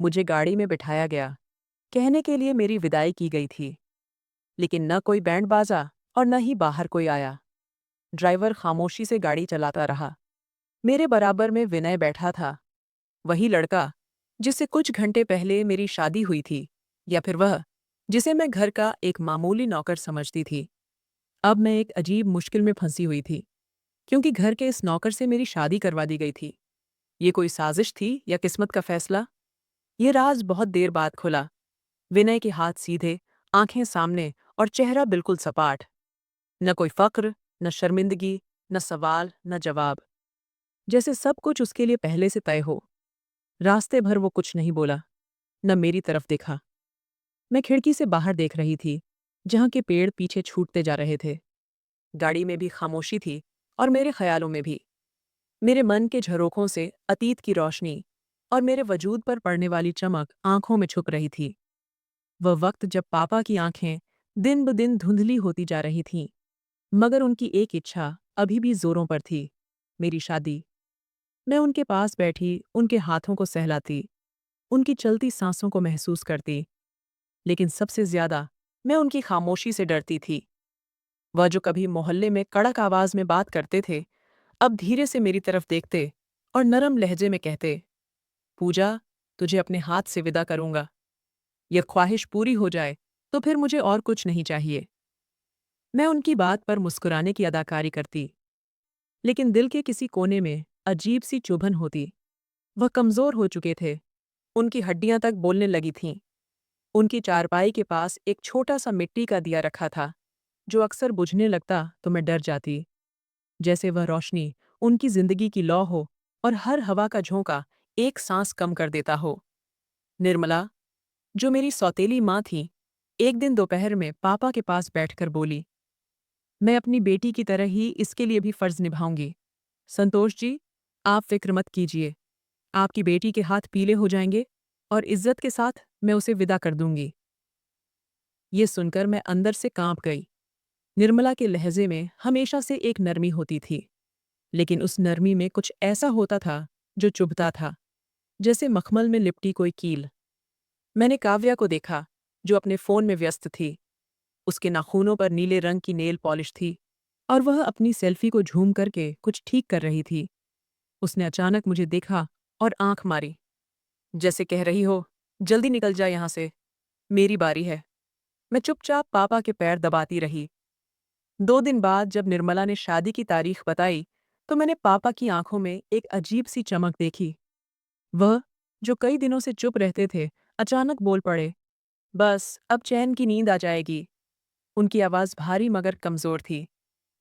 मुझे गाड़ी में बिठाया गया। कहने के लिए मेरी विदाई की गई थी, लेकिन न कोई बैंड बाजा और न ही बाहर कोई आया। ड्राइवर खामोशी से गाड़ी चलाता रहा। मेरे बराबर में विनय बैठा था, वही लड़का जिससे कुछ घंटे पहले मेरी शादी हुई थी, या फिर वह जिसे मैं घर का एक मामूली नौकर समझती थी। अब मैं एक अजीब मुश्किल में फंसी हुई थी, क्योंकि घर के इस नौकर से मेरी शादी करवा दी गई थी। ये कोई साजिश थी या किस्मत का फैसला? ये राज बहुत देर बाद खुला। विनय के हाथ सीधे, आंखें सामने और चेहरा बिल्कुल सपाट। न कोई फक्र, न शर्मिंदगी, न सवाल, न जवाब। जैसे सब कुछ उसके लिए पहले से तय हो। रास्ते भर वो कुछ नहीं बोला, न मेरी तरफ देखा। मैं खिड़की से बाहर देख रही थी, जहां के पेड़ पीछे छूटते जा रहे थे। गाड़ी में भी खामोशी थी और मेरे ख्यालों में भी। मेरे मन के झरोखों से अतीत की रोशनी और मेरे वजूद पर पड़ने वाली चमक आंखों में छुप रही थी। वह वक्त जब पापा की आंखें दिन ब दिन धुंधली होती जा रही थीं, मगर उनकी एक इच्छा अभी भी जोरों पर थी, मेरी शादी। मैं उनके पास बैठी उनके हाथों को सहलाती, उनकी चलती सांसों को महसूस करती, लेकिन सबसे ज्यादा मैं उनकी खामोशी से डरती थी। वह जो कभी मोहल्ले में कड़क आवाज में बात करते थे, अब धीरे से मेरी तरफ देखते और नरम लहजे में कहते, पूजा, तुझे अपने हाथ से विदा करूंगा। यह ख्वाहिश पूरी हो जाए तो फिर मुझे और कुछ नहीं चाहिए। मैं उनकी बात पर मुस्कुराने की अदाकारी करती, लेकिन दिल के किसी कोने में अजीब सी चुभन होती। वह कमजोर हो चुके थे, उनकी हड्डियां तक बोलने लगी थीं। उनकी चारपाई के पास एक छोटा सा मिट्टी का दिया रखा था, जो अक्सर बुझने लगता तो मैं डर जाती, जैसे वह रोशनी उनकी जिंदगी की लौ हो और हर हवा का झोंका एक सांस कम कर देता हो। निर्मला, जो मेरी सौतेली माँ थी, एक दिन दोपहर में पापा के पास बैठकर बोली, मैं अपनी बेटी की तरह ही इसके लिए भी फर्ज निभाऊंगी। संतोष जी, आप फिक्र मत कीजिए। आपकी बेटी के हाथ पीले हो जाएंगे और इज्जत के साथ मैं उसे विदा कर दूंगी। ये सुनकर मैं अंदर से कांप गई। निर्मला के लहजे में हमेशा से एक नरमी होती थी, लेकिन उस नरमी में कुछ ऐसा होता था जो चुभता था, जैसे मखमल में लिपटी कोई कील। मैंने काव्या को देखा, जो अपने फोन में व्यस्त थी। उसके नाखूनों पर नीले रंग की नेल पॉलिश थी और वह अपनी सेल्फी को झूम करके कुछ ठीक कर रही थी। उसने अचानक मुझे देखा और आंख मारी, जैसे कह रही हो, जल्दी निकल जा यहां से, मेरी बारी है। मैं चुपचाप पापा के पैर दबाती रही। 2 दिन बाद जब निर्मला ने शादी की तारीख बताई, तो मैंने पापा की आंखों में एक अजीब सी चमक देखी। वह, जो कई दिनों से चुप रहते थे, अचानक बोल पड़े, बस अब चैन की नींद आ जाएगी। उनकी आवाज़ भारी मगर कमज़ोर थी,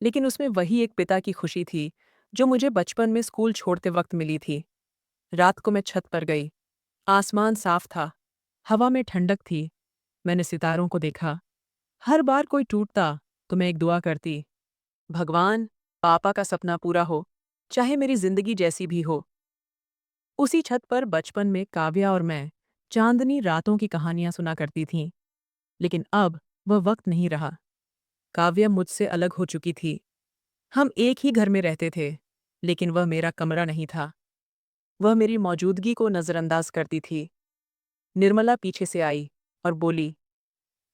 लेकिन उसमें वही एक पिता की खुशी थी, जो मुझे बचपन में स्कूल छोड़ते वक्त मिली थी। रात को मैं छत पर गई। आसमान साफ था, हवा में ठंडक थी। मैंने सितारों को देखा। हर बार कोई टूटता तो मैं एक दुआ करती, भगवान, पापा का सपना पूरा हो, चाहे मेरी जिंदगी जैसी भी हो। उसी छत पर बचपन में काव्या और मैं चांदनी रातों की कहानियां सुना करती थीं, लेकिन अब वह वक्त नहीं रहा। काव्या मुझसे अलग हो चुकी थी। हम एक ही घर में रहते थे, लेकिन वह मेरा कमरा नहीं था। वह मेरी मौजूदगी को नज़रअंदाज करती थी। निर्मला पीछे से आई और बोली,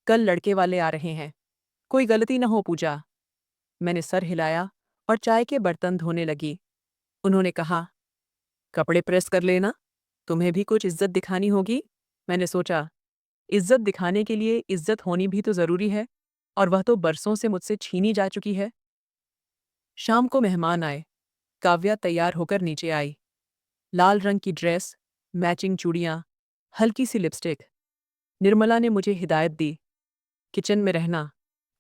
कल लड़के वाले आ रहे हैं, कोई गलती न हो पूजा। मैंने सर हिलाया और चाय के बर्तन धोने लगी। उन्होंने कहा, कपड़े प्रेस कर लेना, तुम्हें भी कुछ इज्जत दिखानी होगी। मैंने सोचा, इज्जत दिखाने के लिए इज्जत होनी भी तो जरूरी है, और वह तो बरसों से मुझसे छीनी जा चुकी है। शाम को मेहमान आए। काव्या तैयार होकर नीचे आई। लाल रंग की ड्रेस, मैचिंग चूड़ियां, हल्की सी लिपस्टिक। निर्मला ने मुझे हिदायत दी, किचन में रहना,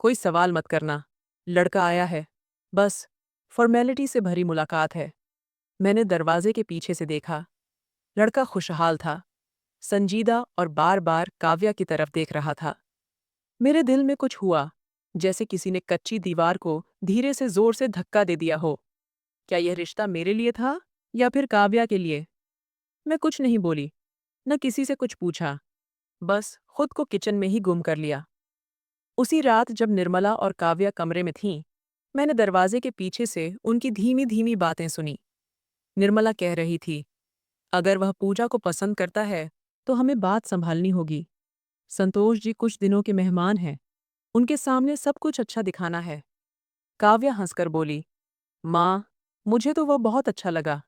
कोई सवाल मत करना, लड़का आया है, बस फॉर्मेलिटी से भरी मुलाकात है। मैंने दरवाजे के पीछे से देखा। लड़का खुशहाल था, संजीदा और बार बार काव्या की तरफ देख रहा था। मेरे दिल में कुछ हुआ, जैसे किसी ने कच्ची दीवार को धीरे से जोर से धक्का दे दिया हो। क्या यह रिश्ता मेरे लिए था या फिर काव्या के लिए? मैं कुछ नहीं बोली, न किसी से कुछ पूछा, बस खुद को किचन में ही गुम कर लिया। उसी रात जब निर्मला और काव्या कमरे में थीं, मैंने दरवाजे के पीछे से उनकी धीमी धीमी बातें सुनी। निर्मला कह रही थी, अगर वह पूजा को पसंद करता है तो हमें बात संभालनी होगी। संतोष जी कुछ दिनों के मेहमान हैं। उनके सामने सब कुछ अच्छा दिखाना है। काव्या हंसकर बोली, माँ, मुझे तो वह बहुत अच्छा लगा।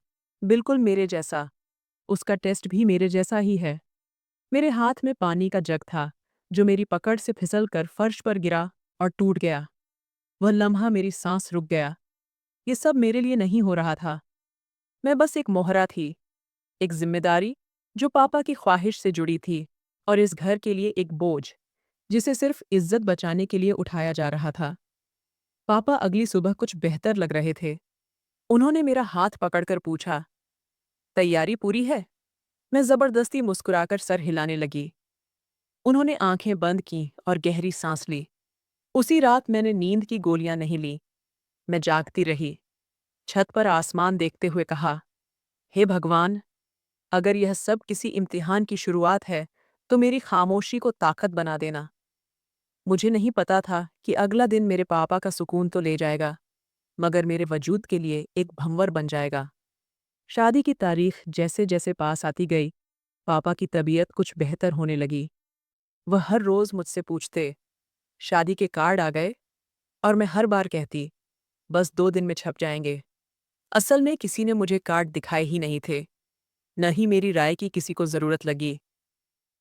बिल्कुल मेरे जैसा। उसका टेस्ट भी मेरे जैसा ही है। मेरे हाथ में पानी का जग था, जो मेरी पकड़ से फिसलकर फर्श पर गिरा और टूट गया। वह लम्हा मेरी सांस रुक गया। ये सब मेरे लिए नहीं हो रहा था। मैं बस एक मोहरा थी, एक जिम्मेदारी जो पापा की ख्वाहिश से जुड़ी थी, और इस घर के लिए एक बोझ जिसे सिर्फ इज्जत बचाने के लिए उठाया जा रहा था। पापा अगली सुबह कुछ बेहतर लग रहे थे। उन्होंने मेरा हाथ पकड़कर पूछा, तैयारी पूरी है? मैं जबरदस्ती मुस्कुराकर सर हिलाने लगी। उन्होंने आंखें बंद की और गहरी सांस ली। उसी रात मैंने नींद की गोलियां नहीं ली। मैं जागती रही, छत पर आसमान देखते हुए कहा, हे भगवान, अगर यह सब किसी इम्तिहान की शुरुआत है तो मेरी खामोशी को ताकत बना देना। मुझे नहीं पता था कि अगला दिन मेरे पापा का सुकून तो ले जाएगा, मगर मेरे वजूद के लिए एक भंवर बन जाएगा। शादी की तारीख जैसे जैसे पास आती गई, पापा की तबीयत कुछ बेहतर होने लगी। वह हर रोज मुझसे पूछते, शादी के कार्ड आ गए? और मैं हर बार कहती, बस 2 दिन में छप जाएंगे। असल में किसी ने मुझे कार्ड दिखाए ही नहीं थे, न ही मेरी राय की किसी को जरूरत लगी।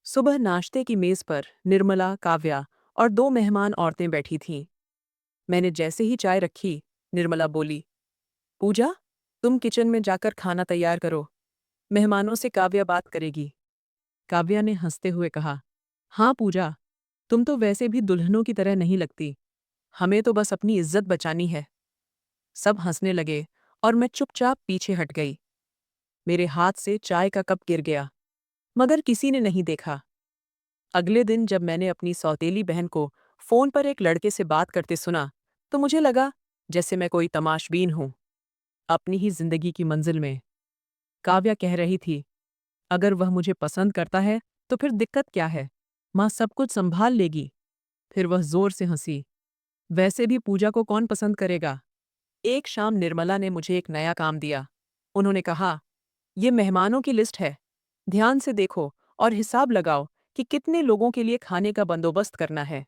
सुबह नाश्ते की मेज पर निर्मला, काव्या और 2 मेहमान औरतें बैठी थीं। मैंने जैसे ही चाय रखी, निर्मला बोली, पूजा, तुम किचन में जाकर खाना तैयार करो। मेहमानों से काव्या बात करेगी। काव्या ने हंसते हुए कहा, हाँ पूजा, तुम तो वैसे भी दुल्हनों की तरह नहीं लगती। हमें तो बस अपनी इज्जत बचानी है। सब हंसने लगे और मैं चुपचाप पीछे हट गई। मेरे हाथ से चाय का कप गिर गया, मगर किसी ने नहीं देखा। अगले दिन जब मैंने अपनी सौतेली बहन को फोन पर एक लड़के से बात करते सुना, तो मुझे लगा जैसे मैं कोई तमाशबीन हूं, अपनी ही जिंदगी की मंजिल में। काव्या कह रही थी, अगर वह मुझे पसंद करता है तो फिर दिक्कत क्या है? माँ सब कुछ संभाल लेगी। फिर वह जोर से हंसी। वैसे भी पूजा को कौन पसंद करेगा? एक शाम निर्मला ने मुझे एक नया काम दिया। उन्होंने कहा, ये मेहमानों की लिस्ट है। ध्यान से देखो और हिसाब लगाओ कि कितने लोगों के लिए खाने का बंदोबस्त करना है।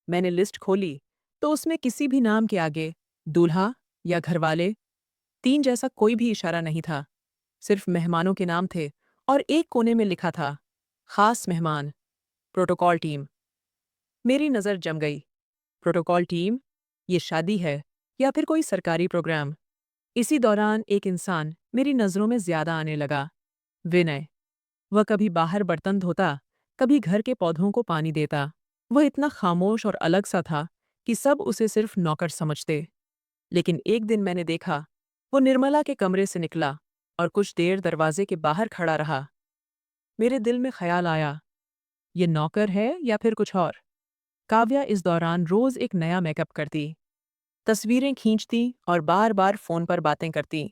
मैंने लिस्ट खोली तो उसमें किसी भी नाम के आगे दूल्हा या घरवाले, 3 जैसा कोई भी इशारा नहीं था। सिर्फ मेहमानों के नाम थे और एक कोने में लिखा था, खास मेहमान, प्रोटोकॉल टीम। मेरी नज़र जम गई। Protocol team? ये शादी है या फिर कोई सरकारी प्रोग्राम? इसी दौरान एक इंसान मेरी नज़रों में ज्यादा आने लगा, विनय। वह कभी बाहर बर्तन धोता, कभी घर के पौधों को पानी देता। वह इतना खामोश और अलग सा था कि सब उसे सिर्फ नौकर समझते। लेकिन एक दिन मैंने देखा, वो निर्मला के कमरे से निकला और कुछ देर दरवाजे के बाहर खड़ा रहा। मेरे दिल में ख्याल आया, ये नौकर है या फिर कुछ और? काव्या इस दौरान रोज एक नया मेकअप करती, तस्वीरें खींचती और बार बार फोन पर बातें करती।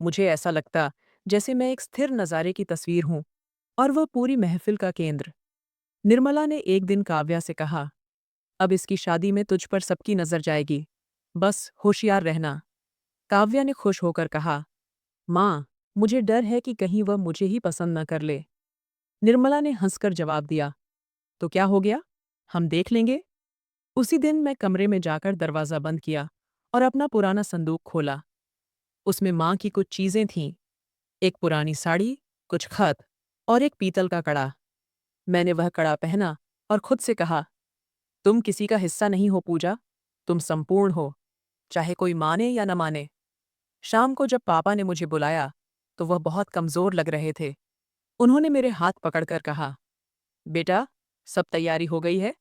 मुझे ऐसा लगता जैसे मैं एक स्थिर नज़ारे की तस्वीर हूं और वह पूरी महफिल का केंद्र। निर्मला ने एक दिन काव्या से कहा, अब इसकी शादी में तुझ पर सबकी नजर जाएगी, बस होशियार रहना। काव्या ने खुश होकर कहा, माँ, मुझे डर है कि कहीं वह मुझे ही पसंद न कर ले। निर्मला ने हंसकर जवाब दिया, तो क्या हो गया, हम देख लेंगे। उसी दिन मैं कमरे में जाकर दरवाज़ा बंद किया और अपना पुराना संदूक खोला। उसमें माँ की कुछ चीज़ें थीं, एक पुरानी साड़ी, कुछ खत और एक पीतल का कड़ा। मैंने वह कड़ा पहना और खुद से कहा, तुम किसी का हिस्सा नहीं हो पूजा, तुम संपूर्ण हो, चाहे कोई माने या न माने। शाम को जब पापा ने मुझे बुलाया तो वह बहुत कमज़ोर लग रहे थे। उन्होंने मेरे हाथ पकड़कर कहा, बेटा, सब तैयारी हो गई है?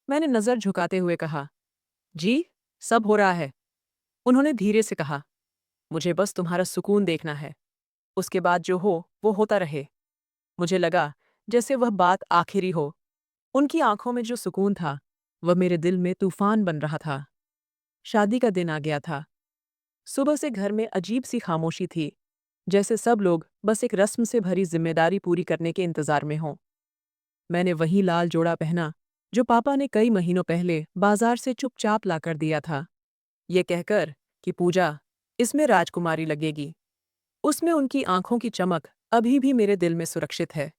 मैंने नज़र झुकाते हुए कहा, जी, सब हो रहा है। उन्होंने धीरे से कहा, मुझे बस तुम्हारा सुकून देखना है। उसके बाद जो हो वो होता रहे। मुझे लगा जैसे वह बात आखिरी हो। उनकी आंखों में जो सुकून था, वह मेरे दिल में तूफान बन रहा था। शादी का दिन आ गया था। सुबह से घर में अजीब सी खामोशी थी, जैसे सब लोग बस एक रस्म से भरी जिम्मेदारी पूरी करने के इंतजार में हों। मैंने वही लाल जोड़ा पहना जो पापा ने कई महीनों पहले बाजार से चुपचाप लाकर दिया था, ये कहकर कि पूजा, इसमें राजकुमारी लगेगी। उसमें उनकी आंखों की चमक अभी भी मेरे दिल में सुरक्षित है।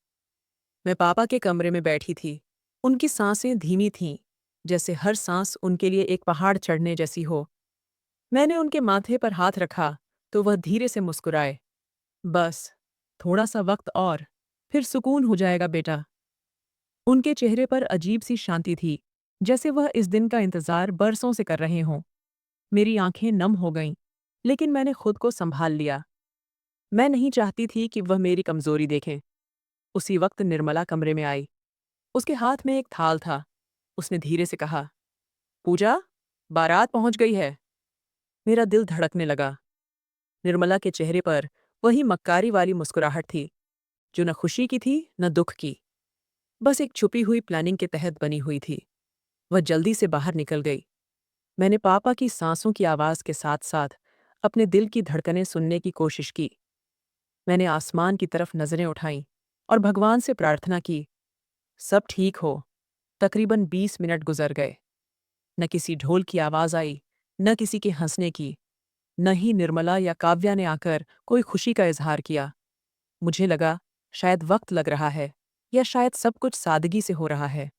मैं पापा के कमरे में बैठी थी। उनकी सांसें धीमी थीं, जैसे हर सांस उनके लिए एक पहाड़ चढ़ने जैसी हो। मैंने उनके माथे पर हाथ रखा तो वह धीरे से मुस्कुराए। बस, थोड़ा सा वक्त और, फिर सुकून हो जाएगा बेटा। उनके चेहरे पर अजीब सी शांति थी, जैसे वह इस दिन का इंतजार बरसों से कर रहे हों। मेरी आंखें नम हो गईं, लेकिन मैंने खुद को संभाल लिया। मैं नहीं चाहती थी कि वह मेरी कमजोरी देखें। उसी वक्त निर्मला कमरे में आई। उसके हाथ में एक थाल था। उसने धीरे से कहा, पूजा, बारात पहुंच गई है। मेरा दिल धड़कने लगा। निर्मला के चेहरे पर वही मक्कारी वाली मुस्कुराहट थी, जो न खुशी की थी न दुख की, बस एक छुपी हुई प्लानिंग के तहत बनी हुई थी। वह जल्दी से बाहर निकल गई। मैंने पापा की सांसों की आवाज के साथ साथ अपने दिल की धड़कनें सुनने की कोशिश की। मैंने आसमान की तरफ नजरें उठाईं और भगवान से प्रार्थना की, सब ठीक हो। तकरीबन 20 मिनट गुजर गए। न किसी ढोल की आवाज आई, न किसी के हंसने की, न ही निर्मला या काव्या ने आकर कोई खुशी का इजहार किया। मुझे लगा शायद वक्त लग रहा है, या शायद सब कुछ सादगी से हो रहा है।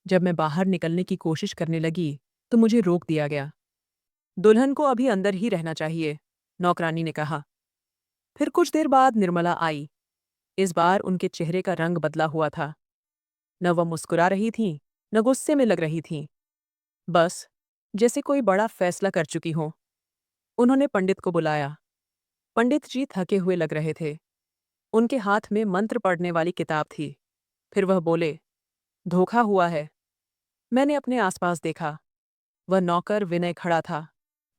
जब मैं बाहर निकलने की कोशिश करने लगी तो मुझे रोक दिया गया। दुल्हन को अभी अंदर ही रहना चाहिए, नौकरानी ने कहा। फिर कुछ देर बाद निर्मला आई। इस बार उनके चेहरे का रंग बदला हुआ था। न वह मुस्कुरा रही थीं, न गुस्से में लग रही थीं। बस, जैसे कोई बड़ा फैसला कर चुकी हों। उन्होंने पंडित को बुलाया। पंडित जी थके हुए लग रहे थे। उनके हाथ में मंत्र पढ़ने वाली किताब थी। फिर वह बोले, धोखा हुआ है। मैंने अपने आसपास देखा। वह नौकर विनय खड़ा था,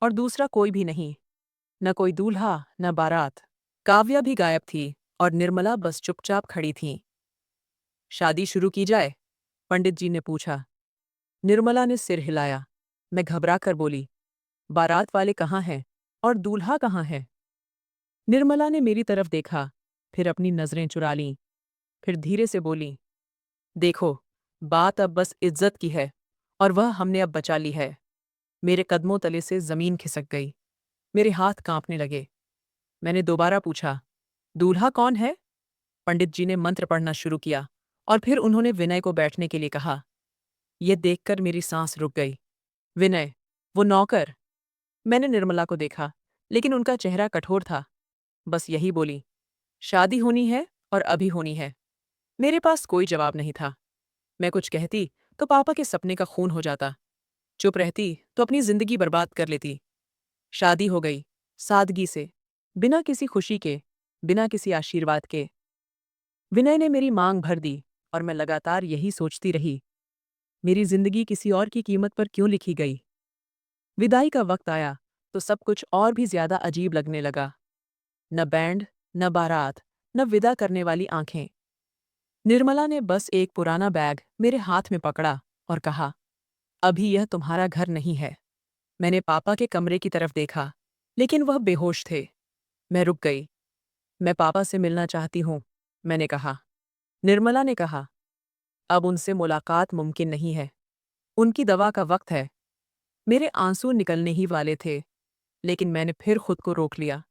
और दूसरा कोई भी नहीं। न कोई दूल्हा, न बारात। काव्या भी गायब थी, और निर्मला बस चुपचाप खड़ी थीं। शादी शुरू की जाए? पंडित जी ने पूछा। निर्मला ने सिर हिलाया। मैं घबरा कर बोली, बारात वाले कहाँ हैं और दूल्हा कहाँ है? निर्मला ने मेरी तरफ देखा, फिर अपनी नजरें चुरा लीं, फिर धीरे से बोली, देखो, बात अब बस इज्जत की है, और वह हमने अब बचा ली है। मेरे कदमों तले से जमीन खिसक गई। मेरे हाथ कांपने लगे। मैंने दोबारा पूछा, दूल्हा कौन है? पंडित जी ने मंत्र पढ़ना शुरू किया, और फिर उन्होंने विनय को बैठने के लिए कहा। यह देखकर मेरी सांस रुक गई। विनय, वो नौकर। मैंने निर्मला को देखा, लेकिन उनका चेहरा कठोर था। बस यही बोली, शादी होनी है और अभी होनी है। मेरे पास कोई जवाब नहीं था। मैं कुछ कहती तो पापा के सपने का खून हो जाता। चुप रहती तो अपनी जिंदगी बर्बाद कर लेती। शादी हो गई, सादगी से, बिना किसी खुशी के, बिना किसी आशीर्वाद के। विनय ने मेरी मांग भर दी, और मैं लगातार यही सोचती रही, मेरी जिंदगी किसी और की कीमत पर क्यों लिखी गई? विदाई का वक्त आया तो सब कुछ और भी ज्यादा अजीब लगने लगा। न बैंड, न बारात, न विदा करने वाली आंखें। निर्मला ने बस एक पुराना बैग मेरे हाथ में पकड़ा और कहा, अभी यह तुम्हारा घर नहीं है। मैंने पापा के कमरे की तरफ देखा, लेकिन वह बेहोश थे। मैं रुक गई। मैं पापा से मिलना चाहती हूँ, मैंने कहा। निर्मला ने कहा, अब उनसे मुलाकात मुमकिन नहीं है। उनकी दवा का वक्त है। मेरे आंसू निकलने ही वाले थे, लेकिन मैंने फिर खुद को रोक लिया।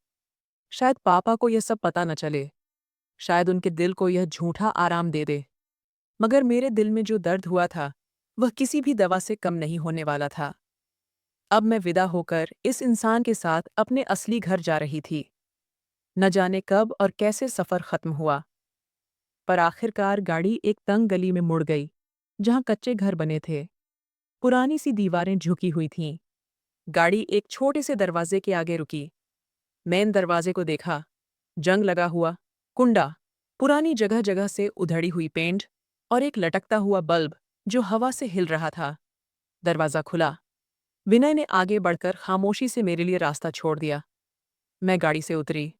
शायद पापा को यह सब पता न चले। शायद उनके दिल को यह झूठा आराम दे दे। मगर मेरे दिल में जो दर्द हुआ था, वह किसी भी दवा से कम नहीं होने वाला था। अब मैं विदा होकर इस इंसान के साथ अपने असली घर जा रही थी। न जाने कब और कैसे सफ़र ख़त्म हुआ, पर आखिरकार गाड़ी एक तंग गली में मुड़ गई, जहाँ कच्चे घर बने थे। पुरानी सी दीवारें झुकी हुई थीं। गाड़ी एक छोटे से दरवाजे के आगे रुकी। मेन दरवाजे को देखा। जंग लगा हुआ, कुंडा, पुरानी जगह जगह से उधड़ी हुई पेंट, और एक लटकता हुआ बल्ब जो हवा से हिल रहा था। दरवाज़ा खुला। विनय ने आगे बढ़कर खामोशी से मेरे लिए रास्ता छोड़ दिया। मैं गाड़ी से उतरी।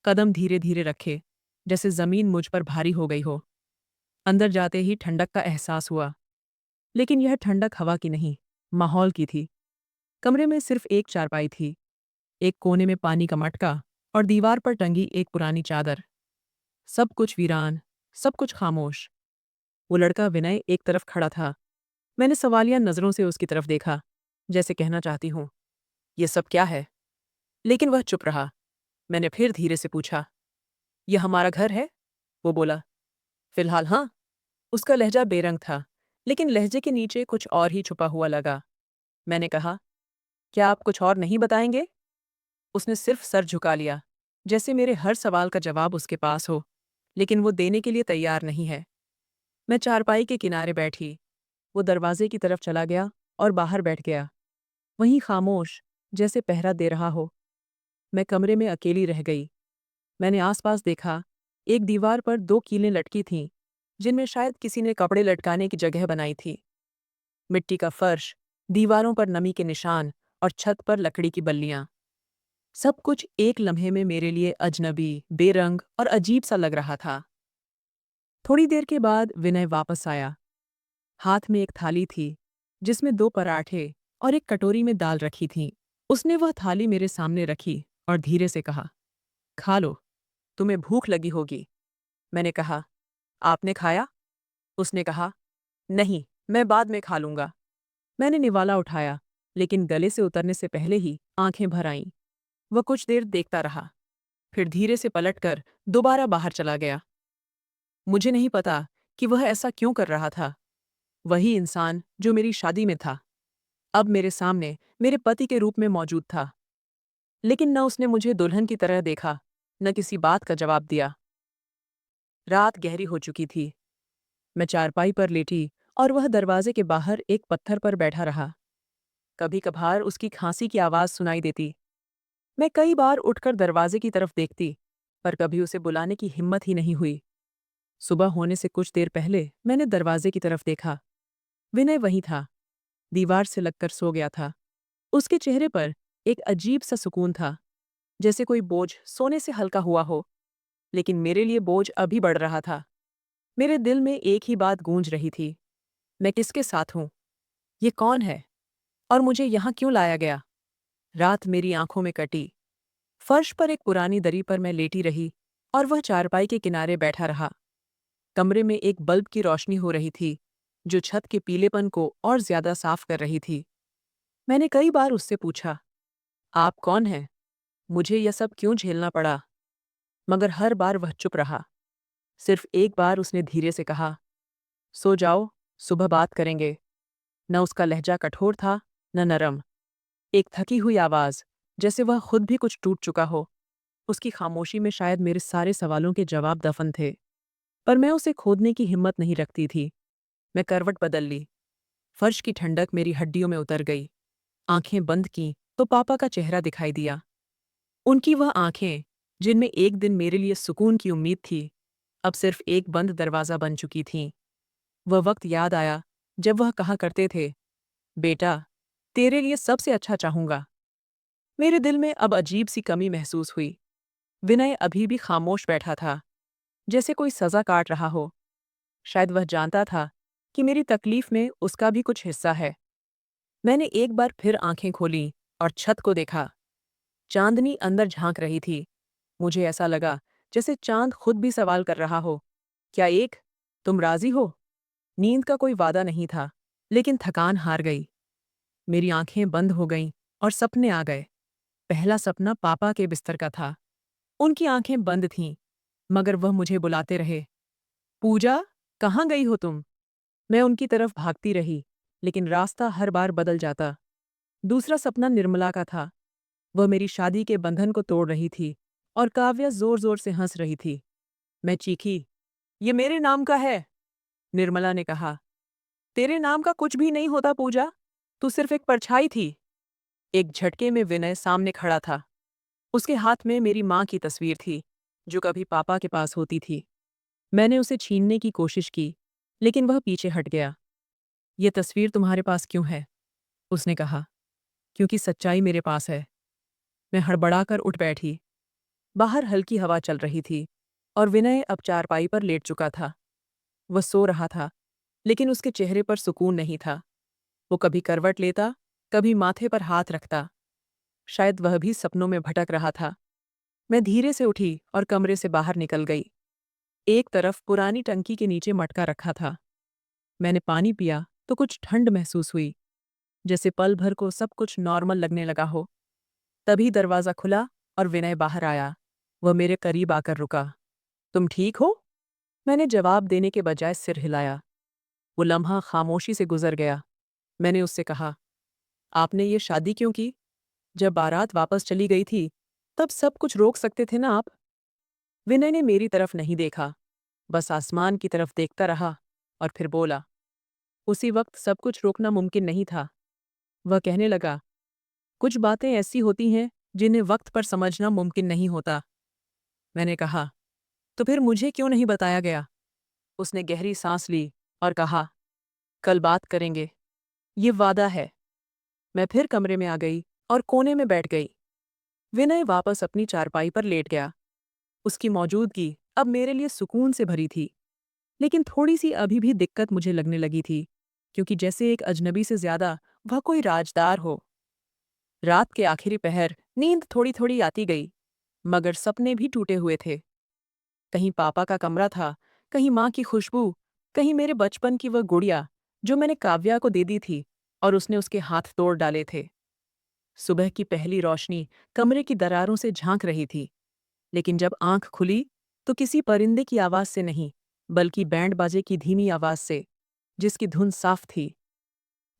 कदम धीरे धीरे रखे, जैसे जमीन मुझ पर भारी हो गई हो। अंदर जाते ही ठंडक का एहसास हुआ, लेकिन यह ठंडक हवा की नहीं, माहौल की थी। कमरे में सिर्फ एक चारपाई थी, एक कोने में पानी का मटका, और दीवार पर टंगी एक पुरानी चादर। सब कुछ वीरान, सब कुछ खामोश। वो लड़का विनय एक तरफ खड़ा था। मैंने सवालिया नजरों से उसकी तरफ देखा, जैसे कहना चाहती हूँ, ये सब क्या है? लेकिन वह चुप रहा। मैंने फिर धीरे से पूछा, यह हमारा घर है? वो बोला, फिलहाल हाँ। उसका लहजा बेरंग था, लेकिन लहजे के नीचे कुछ और ही छुपा हुआ लगा। मैंने कहा, क्या आप कुछ और नहीं बताएंगे? उसने सिर्फ सर झुका लिया, जैसे मेरे हर सवाल का जवाब उसके पास हो, लेकिन वो देने के लिए तैयार नहीं है। मैं चारपाई के किनारे बैठी। वो दरवाजे की तरफ चला गया और बाहर बैठ गया, वहीं खामोश, जैसे पहरा दे रहा हो। मैं कमरे में अकेली रह गई। मैंने आसपास देखा। एक दीवार पर 2 कीलें लटकी थीं, जिनमें शायद किसी ने कपड़े लटकाने की जगह बनाई थी। मिट्टी का फर्श, दीवारों पर नमी के निशान और छत पर लकड़ी की बल्लियां। सब कुछ एक लम्हे में मेरे लिए अजनबी, बेरंग और अजीब सा लग रहा था। थोड़ी देर के बाद विनय वापस आया। हाथ में एक थाली थी, जिसमें 2 पराठे और एक कटोरी में दाल रखी थी। उसने वह थाली मेरे सामने रखी और धीरे से कहा, खा लो, तुम्हें भूख लगी होगी। मैंने कहा, आपने खाया? उसने कहा, नहीं, मैं बाद में खा लूंगा। मैंने निवाला उठाया, लेकिन गले से उतरने से पहले ही आंखें भर आईं। वह कुछ देर देखता रहा, फिर धीरे से पलटकर दोबारा बाहर चला गया। मुझे नहीं पता कि वह ऐसा क्यों कर रहा था। वही इंसान जो मेरी शादी में था, अब मेरे सामने मेरे पति के रूप में मौजूद था। लेकिन न उसने मुझे दुल्हन की तरह देखा, न किसी बात का जवाब दिया। रात गहरी हो चुकी थी। मैं चारपाई पर लेटी और वह दरवाजे के बाहर एक पत्थर पर बैठा रहा। कभी कभार उसकी खांसी की आवाज़ सुनाई देती। मैं कई बार उठकर दरवाजे की तरफ देखती, पर कभी उसे बुलाने की हिम्मत ही नहीं हुई। सुबह होने से कुछ देर पहले मैंने दरवाजे की तरफ देखा। विनय वहीं था, दीवार से लगकर सो गया था। उसके चेहरे पर एक अजीब सा सुकून था, जैसे कोई बोझ सोने से हल्का हुआ हो। लेकिन मेरे लिए बोझ अभी बढ़ रहा था। मेरे दिल में एक ही बात गूंज रही थी, मैं किसके साथ हूँ? ये कौन है? और मुझे यहाँ क्यों लाया गया? रात मेरी आंखों में कटी। फर्श पर एक पुरानी दरी पर मैं लेटी रही और वह चारपाई के किनारे बैठा रहा। कमरे में एक बल्ब की रोशनी हो रही थी, जो छत के पीलेपन को और ज्यादा साफ कर रही थी। मैंने कई बार उससे पूछा, आप कौन हैं? मुझे यह सब क्यों झेलना पड़ा? मगर हर बार वह चुप रहा। सिर्फ एक बार उसने धीरे से कहा, सो जाओ, सुबह बात करेंगे। न उसका लहजा कठोर था, न नरम। एक थकी हुई आवाज़, जैसे वह खुद भी कुछ टूट चुका हो। उसकी खामोशी में शायद मेरे सारे सवालों के जवाब दफन थे, पर मैं उसे खोदने की हिम्मत नहीं रखती थी। मैं करवट बदल ली। फर्श की ठंडक मेरी हड्डियों में उतर गई। आंखें बंद की तो पापा का चेहरा दिखाई दिया। उनकी वह आंखें, जिनमें एक दिन मेरे लिए सुकून की उम्मीद थी, अब सिर्फ एक बंद दरवाज़ा बन चुकी थीं। वह वक्त याद आया जब वह कहा करते थे, बेटा, तेरे लिए सबसे अच्छा चाहूंगा। मेरे दिल में अब अजीब सी कमी महसूस हुई। विनय अभी भी खामोश बैठा था, जैसे कोई सजा काट रहा हो। शायद वह जानता था कि मेरी तकलीफ में उसका भी कुछ हिस्सा है। मैंने एक बार फिर आंखें खोलीं और छत को देखा। चांदनी अंदर झांक रही थी। मुझे ऐसा लगा जैसे चांद खुद भी सवाल कर रहा हो, क्या एक, तुम राजी हो? नींद का कोई वादा नहीं था, लेकिन थकान हार गई। मेरी आंखें बंद हो गईं और सपने आ गए। पहला सपना पापा के बिस्तर का था। उनकी आंखें बंद थीं, मगर वह मुझे बुलाते रहे, पूजा, कहाँ गई हो तुम? मैं उनकी तरफ भागती रही, लेकिन रास्ता हर बार बदल जाता। दूसरा सपना निर्मला का था। वह मेरी शादी के बंधन को तोड़ रही थी और काव्या जोर-जोर से हंस रही थी। मैं चीखी, ये मेरे नाम का है। निर्मला ने कहा, तेरे नाम का कुछ भी नहीं होता पूजा, तू सिर्फ एक परछाई थी। एक झटके में विनय सामने खड़ा था। उसके हाथ में मेरी माँ की तस्वीर थी, जो कभी पापा के पास होती थी। मैंने उसे छीनने की कोशिश की, लेकिन वह पीछे हट गया। ये तस्वीर तुम्हारे पास क्यों है? उसने कहा, क्योंकि सच्चाई मेरे पास है। मैं हड़बड़ाकर उठ बैठी। बाहर हल्की हवा चल रही थी और विनय अब चारपाई पर लेट चुका था। वह सो रहा था, लेकिन उसके चेहरे पर सुकून नहीं था। वो कभी करवट लेता, कभी माथे पर हाथ रखता। शायद वह भी सपनों में भटक रहा था। मैं धीरे से उठी और कमरे से बाहर निकल गई। एक तरफ पुरानी टंकी के नीचे मटका रखा था। मैंने पानी पिया तो कुछ ठंड महसूस हुई, जैसे पल भर को सब कुछ नॉर्मल लगने लगा हो। तभी दरवाज़ा खुला और विनय बाहर आया। वह मेरे करीब आकर रुका। तुम ठीक हो? मैंने जवाब देने के बजाय सिर हिलाया। वो लम्हा खामोशी से गुजर गया। मैंने उससे कहा, आपने ये शादी क्यों की? जब बारात वापस चली गई थी, तब सब कुछ रोक सकते थे ना आप? विनय ने मेरी तरफ नहीं देखा, बस आसमान की तरफ देखता रहा और फिर बोला, उसी वक्त सब कुछ रोकना मुमकिन नहीं था। वह कहने लगा, कुछ बातें ऐसी होती हैं जिन्हें वक्त पर समझना मुमकिन नहीं होता। मैंने कहा, तो फिर मुझे क्यों नहीं बताया गया? उसने गहरी सांस ली और कहा, कल बात करेंगे, ये वादा है। मैं फिर कमरे में आ गई और कोने में बैठ गई। विनय वापस अपनी चारपाई पर लेट गया। उसकी मौजूदगी अब मेरे लिए सुकून से भरी थी, लेकिन थोड़ी सी अभी भी दिक्कत मुझे लगने लगी थी, क्योंकि जैसे एक अजनबी से ज्यादा वह कोई राजदार हो। रात के आखिरी पहर नींद थोड़ी थोड़ी आती गई, मगर सपने भी टूटे हुए थे। कहीं पापा का कमरा था, कहीं माँ की खुशबू, कहीं मेरे बचपन की वह गुड़िया जो मैंने काव्या को दे दी थी और उसने उसके हाथ तोड़ डाले थे। सुबह की पहली रोशनी कमरे की दरारों से झांक रही थी, लेकिन जब आंख खुली तो किसी परिंदे की आवाज से नहीं, बल्कि बैंड बाजे की धीमी आवाज से, जिसकी धुन साफ थी।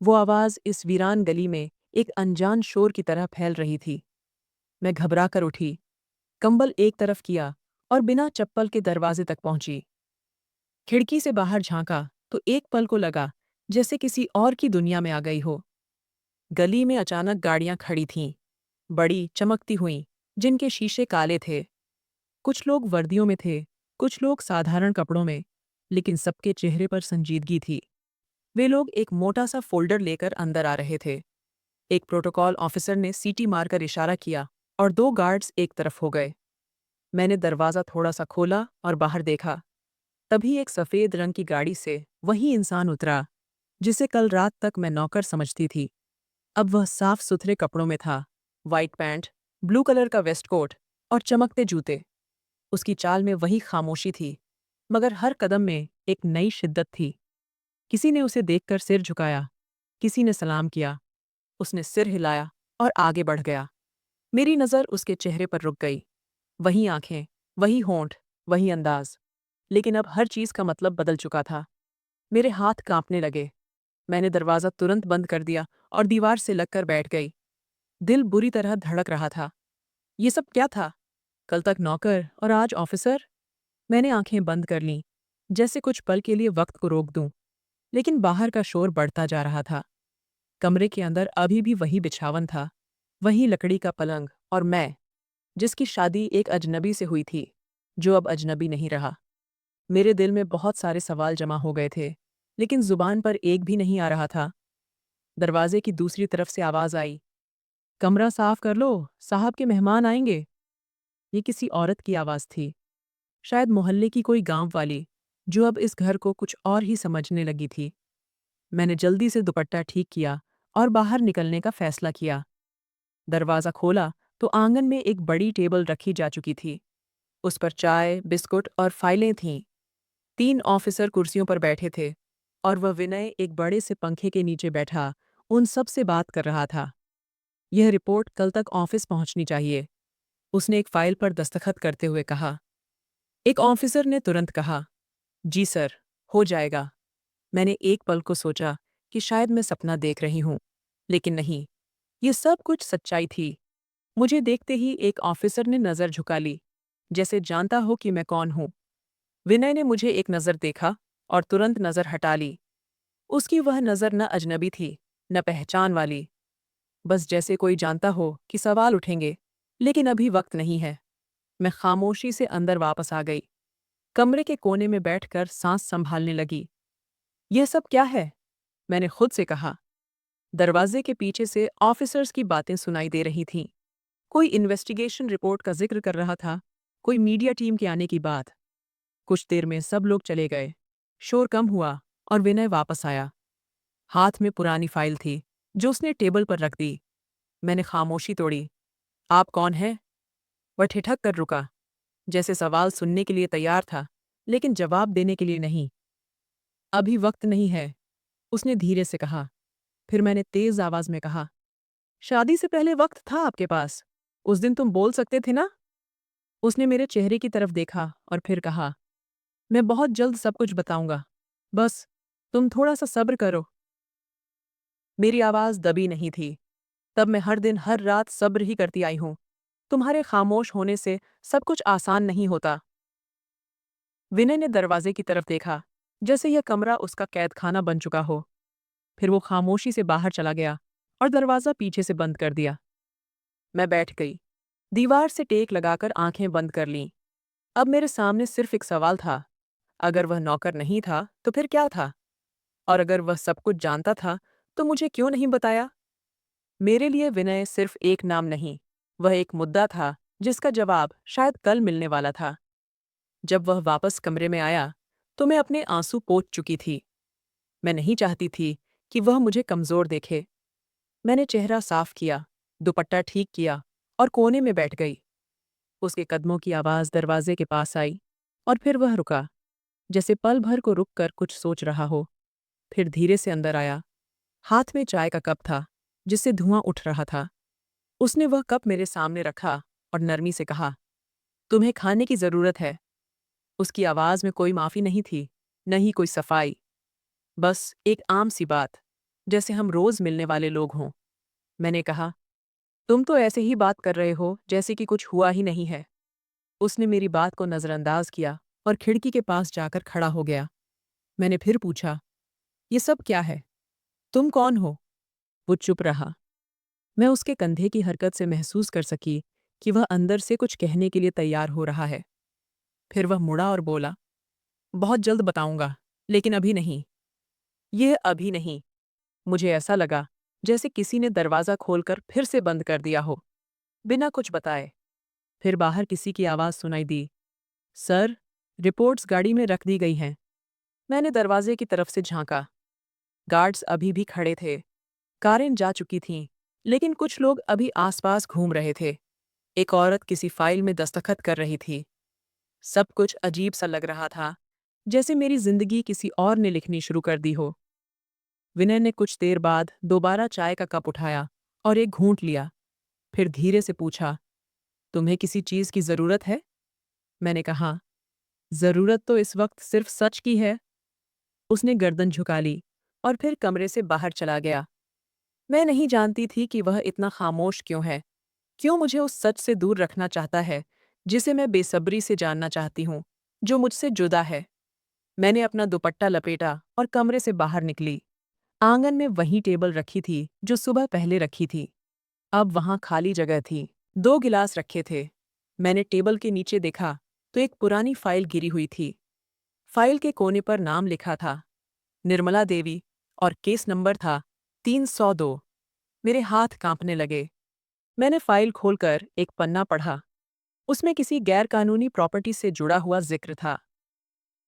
वो आवाज इस वीरान गली में एक अनजान शोर की तरह फैल रही थी। मैं घबरा कर उठी, कंबल एक तरफ किया और बिना चप्पल के दरवाजे तक पहुंची। खिड़की से बाहर झांका तो एक पल को लगा जैसे किसी और की दुनिया में आ गई हो। गली में अचानक गाड़ियां खड़ी थीं, बड़ी चमकती हुईं, जिनके शीशे काले थे। कुछ लोग वर्दियों में थे, कुछ लोग साधारण कपड़ों में, लेकिन सबके चेहरे पर संजीदगी थी। वे लोग एक मोटा सा फोल्डर लेकर अंदर आ रहे थे। एक प्रोटोकॉल ऑफिसर ने सीटी मारकर इशारा किया और दो गार्ड्स एक तरफ हो गए। मैंने दरवाज़ा थोड़ा सा खोला और बाहर देखा। तभी एक सफ़ेद रंग की गाड़ी से वही इंसान उतरा जिसे कल रात तक मैं नौकर समझती थी। अब वह साफ सुथरे कपड़ों में था, वाइट पैंट, ब्लू कलर का वेस्ट कोट और चमकते जूते। उसकी चाल में वही खामोशी थी, मगर हर कदम में एक नई शिद्दत थी। किसी ने उसे देखकर सिर झुकाया, किसी ने सलाम किया। उसने सिर हिलाया और आगे बढ़ गया। मेरी नज़र उसके चेहरे पर रुक गई। वही आंखें, वही होंठ, वही अंदाज। लेकिन अब हर चीज़ का मतलब बदल चुका था। मेरे हाथ कांपने लगे। मैंने दरवाज़ा तुरंत बंद कर दिया और दीवार से लगकर बैठ गई। दिल बुरी तरह धड़क रहा था। ये सब क्या था? कल तक नौकर और आज ऑफिसर? मैंने आंखें बंद कर लीं, जैसे कुछ पल के लिए वक्त को रोक दूं। लेकिन बाहर का शोर बढ़ता जा रहा था। कमरे के अंदर अभी भी वही बिछावन था, वही लकड़ी का पलंग और मैं, जिसकी शादी एक अजनबी से हुई थी, जो अब अजनबी नहीं रहा। मेरे दिल में बहुत सारे सवाल जमा हो गए थे, लेकिन जुबान पर एक भी नहीं आ रहा था। दरवाजे की दूसरी तरफ से आवाज आई, कमरा साफ कर लो, साहब के मेहमान आएंगे। ये किसी औरत की आवाज थी, शायद मोहल्ले की कोई गांव वाली, जो अब इस घर को कुछ और ही समझने लगी थी। मैंने जल्दी से दुपट्टा ठीक किया और बाहर निकलने का फैसला किया। दरवाज़ा खोला तो आंगन में एक बड़ी टेबल रखी जा चुकी थी। उस पर चाय, बिस्कुट और फाइलें थीं। तीन ऑफिसर कुर्सियों पर बैठे थे और वह विनय एक बड़े से पंखे के नीचे बैठा उन सब से बात कर रहा था। यह रिपोर्ट कल तक ऑफिस पहुंचनी चाहिए, उसने एक फाइल पर दस्तखत करते हुए कहा। एक ऑफिसर ने तुरंत कहा, जी सर, हो जाएगा। मैंने एक पल को सोचा कि शायद मैं सपना देख रही हूं, लेकिन नहीं, ये सब कुछ सच्चाई थी। मुझे देखते ही एक ऑफिसर ने नज़र झुका ली, जैसे जानता हो कि मैं कौन हूं। विनय ने मुझे एक नज़र देखा और तुरंत नज़र हटा ली। उसकी वह नज़र न अजनबी थी, न पहचान वाली, बस जैसे कोई जानता हो कि सवाल उठेंगे, लेकिन अभी वक्त नहीं है। मैं खामोशी से अंदर वापस आ गई। कमरे के कोने में बैठकर सांस संभालने लगी। यह सब क्या है? मैंने खुद से कहा। दरवाजे के पीछे से ऑफिसर्स की बातें सुनाई दे रही थीं। कोई इन्वेस्टिगेशन रिपोर्ट का जिक्र कर रहा था, कोई मीडिया टीम के आने की बात। कुछ देर में सब लोग चले गए। शोर कम हुआ और विनय वापस आया। हाथ में पुरानी फाइल थी, जो उसने टेबल पर रख दी। मैंने खामोशी तोड़ी। आप कौन हैं? वह ठिठक कर रुका, जैसे सवाल सुनने के लिए तैयार था, लेकिन जवाब देने के लिए नहीं। अभी वक्त नहीं है, उसने धीरे से कहा। फिर मैंने तेज आवाज में कहा, शादी से पहले वक्त था आपके पास। उस दिन तुम बोल सकते थे ना? उसने मेरे चेहरे की तरफ देखा और फिर कहा, मैं बहुत जल्द सब कुछ बताऊंगा। बस तुम थोड़ा सा सब्र करो। मेरी आवाज दबी नहीं थी। तब मैं हर दिन हर रात सब्र ही करती आई हूं। तुम्हारे खामोश होने से सब कुछ आसान नहीं होता। विनय ने दरवाजे की तरफ देखा, जैसे यह कमरा उसका कैदखाना बन चुका हो। फिर वो खामोशी से बाहर चला गया और दरवाजा पीछे से बंद कर दिया। मैं बैठ गई, दीवार से टेक लगाकर आंखें बंद कर लीं। अब मेरे सामने सिर्फ एक सवाल था। अगर वह नौकर नहीं था तो फिर क्या था? और अगर वह सब कुछ जानता था तो मुझे क्यों नहीं बताया? मेरे लिए विनय सिर्फ एक नाम नहीं, वह एक मुद्दा था जिसका जवाब शायद कल मिलने वाला था। जब वह वापस कमरे में आया तो मैं अपने आंसू पोंछ चुकी थी। मैं नहीं चाहती थी कि वह मुझे कमजोर देखे। मैंने चेहरा साफ किया, दुपट्टा ठीक किया और कोने में बैठ गई। उसके कदमों की आवाज दरवाजे के पास आई और फिर वह रुका, जैसे पल भर को रुककर कुछ सोच रहा हो। फिर धीरे से अंदर आया। हाथ में चाय का कप था, जिससे धुआं उठ रहा था। उसने वह कप मेरे सामने रखा और नरमी से कहा, तुम्हें खाने की जरूरत है। उसकी आवाज में कोई माफी नहीं थी, न ही कोई सफाई। बस एक आम सी बात, जैसे हम रोज मिलने वाले लोग हों। मैंने कहा, तुम तो ऐसे ही बात कर रहे हो जैसे कि कुछ हुआ ही नहीं है। उसने मेरी बात को नजरअंदाज किया और खिड़की के पास जाकर खड़ा हो गया। मैंने फिर पूछा, ये सब क्या है? तुम कौन हो? वो चुप रहा। मैं उसके कंधे की हरकत से महसूस कर सकी कि वह अंदर से कुछ कहने के लिए तैयार हो रहा है। फिर वह मुड़ा और बोला, बहुत जल्द बताऊंगा, लेकिन अभी नहीं। यह अभी नहीं। मुझे ऐसा लगा जैसे किसी ने दरवाज़ा खोलकर फिर से बंद कर दिया हो, बिना कुछ बताए। फिर बाहर किसी की आवाज़ सुनाई दी, सर, रिपोर्ट्स गाड़ी में रख दी गई हैं। मैंने दरवाजे की तरफ से झांका। गार्ड्स अभी भी खड़े थे। कारें जा चुकी थीं, लेकिन कुछ लोग अभी आसपास घूम रहे थे। एक औरत किसी फाइल में दस्तखत कर रही थी। सब कुछ अजीब सा लग रहा था, जैसे मेरी जिंदगी किसी और ने लिखनी शुरू कर दी हो। विनय ने कुछ देर बाद दोबारा चाय का कप उठाया और एक घूंट लिया। फिर धीरे से पूछा, तुम्हें किसी चीज की जरूरत है? मैंने कहा, जरूरत तो इस वक्त सिर्फ सच की है। उसने गर्दन झुका ली और फिर कमरे से बाहर चला गया। मैं नहीं जानती थी कि वह इतना खामोश क्यों है, क्यों मुझे उस सच से दूर रखना चाहता है जिसे मैं बेसब्री से जानना चाहती हूँ, जो मुझसे जुदा है। मैंने अपना दुपट्टा लपेटा और कमरे से बाहर निकली। आंगन में वही टेबल रखी थी जो सुबह पहले रखी थी। अब वहां खाली जगह थी। दो गिलास रखे थे। मैंने टेबल के नीचे देखा तो एक पुरानी फाइल गिरी हुई थी। फाइल के कोने पर नाम लिखा था, निर्मला देवी, और केस नंबर था 302। मेरे हाथ कांपने लगे। मैंने फाइल खोलकर एक पन्ना पढ़ा। उसमें किसी गैरकानूनी प्रॉपर्टी से जुड़ा हुआ जिक्र था।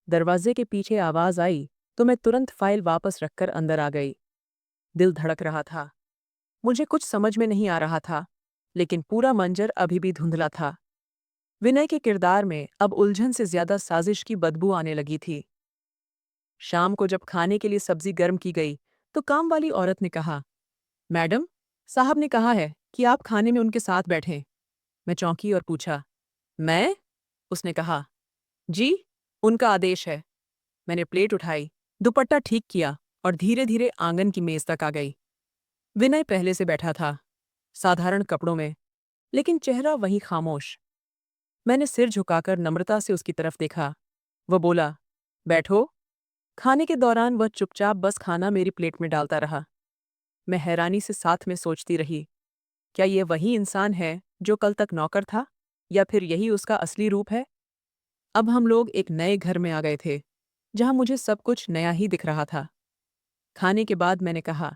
दरवाजे के पीछे आवाज आई तो मैं तुरंत फाइल वापस रखकर अंदर आ गई। दिल धड़क रहा था। मुझे कुछ समझ में नहीं आ रहा था, लेकिन पूरा मंजर अभी भी धुंधला था। विनय के किरदार में अब उलझन से ज्यादा साजिश की बदबू आने लगी थी। शाम को जब खाने के लिए सब्जी गर्म की गई तो काम वाली औरत ने कहा, मैडम, साहब ने कहा है कि आप खाने में उनके साथ बैठें। मैं चौंकी और पूछा, मैं? उसने कहा, जी, उनका आदेश है। मैंने प्लेट उठाई, दुपट्टा ठीक किया और धीरे धीरे आंगन की मेज तक आ गई। विनय पहले से बैठा था, साधारण कपड़ों में, लेकिन चेहरा वही खामोश। मैंने सिर झुकाकर नम्रता से उसकी तरफ देखा। वह बोला, बैठो। खाने के दौरान वह चुपचाप बस खाना मेरी प्लेट में डालता रहा। मैं हैरानी से साथ में सोचती रही, क्या ये वही इंसान है जो कल तक नौकर था, या फिर यही उसका असली रूप है? अब हम लोग एक नए घर में आ गए थे, जहां मुझे सब कुछ नया ही दिख रहा था। खाने के बाद मैंने कहा,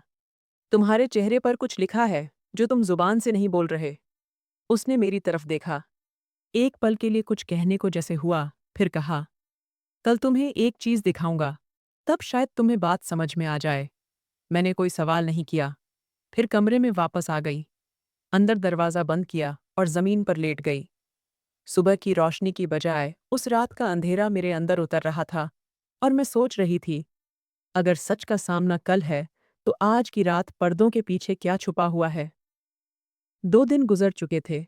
तुम्हारे चेहरे पर कुछ लिखा है जो तुम जुबान से नहीं बोल रहे। उसने मेरी तरफ देखा। एक पल के लिए कुछ कहने को जैसे हुआ, फिर कहा, कल तुम्हें एक चीज दिखाऊंगा, तब शायद तुम्हें बात समझ में आ जाए। मैंने कोई सवाल नहीं किया। फिर कमरे में वापस आ गई, अंदर दरवाजा बंद किया और जमीन पर लेट गई। सुबह की रोशनी की बजाय उस रात का अंधेरा मेरे अंदर उतर रहा था और मैं सोच रही थी, अगर सच का सामना कल है तो आज की रात पर्दों के पीछे क्या छुपा हुआ है। 2 दिन गुजर चुके थे।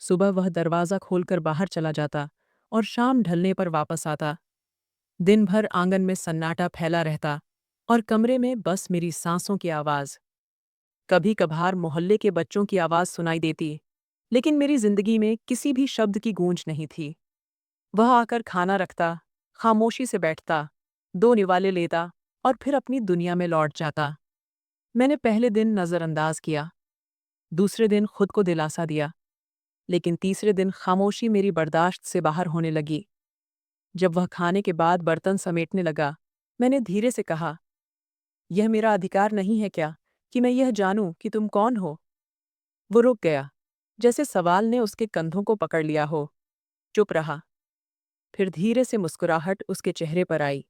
सुबह वह दरवाज़ा खोलकर बाहर चला जाता और शाम ढलने पर वापस आता। दिन भर आंगन में सन्नाटा फैला रहता और कमरे में बस मेरी सांसों की आवाज। कभी कभार मोहल्ले के बच्चों की आवाज सुनाई देती, लेकिन मेरी जिंदगी में किसी भी शब्द की गूंज नहीं थी। वह आकर खाना रखता, खामोशी से बैठता, दो निवाले लेता और फिर अपनी दुनिया में लौट जाता। मैंने पहले दिन नजरअंदाज किया, दूसरे दिन खुद को दिलासा दिया, लेकिन तीसरे दिन खामोशी मेरी बर्दाश्त से बाहर होने लगी। जब वह खाने के बाद बर्तन समेटने लगा, मैंने धीरे से कहा, यह मेरा अधिकार नहीं है क्या कि मैं यह जानूं कि तुम कौन हो? वो रुक गया, जैसे सवाल ने उसके कंधों को पकड़ लिया हो। चुप रहा। फिर धीरे से मुस्कुराहट उसके चेहरे पर आई,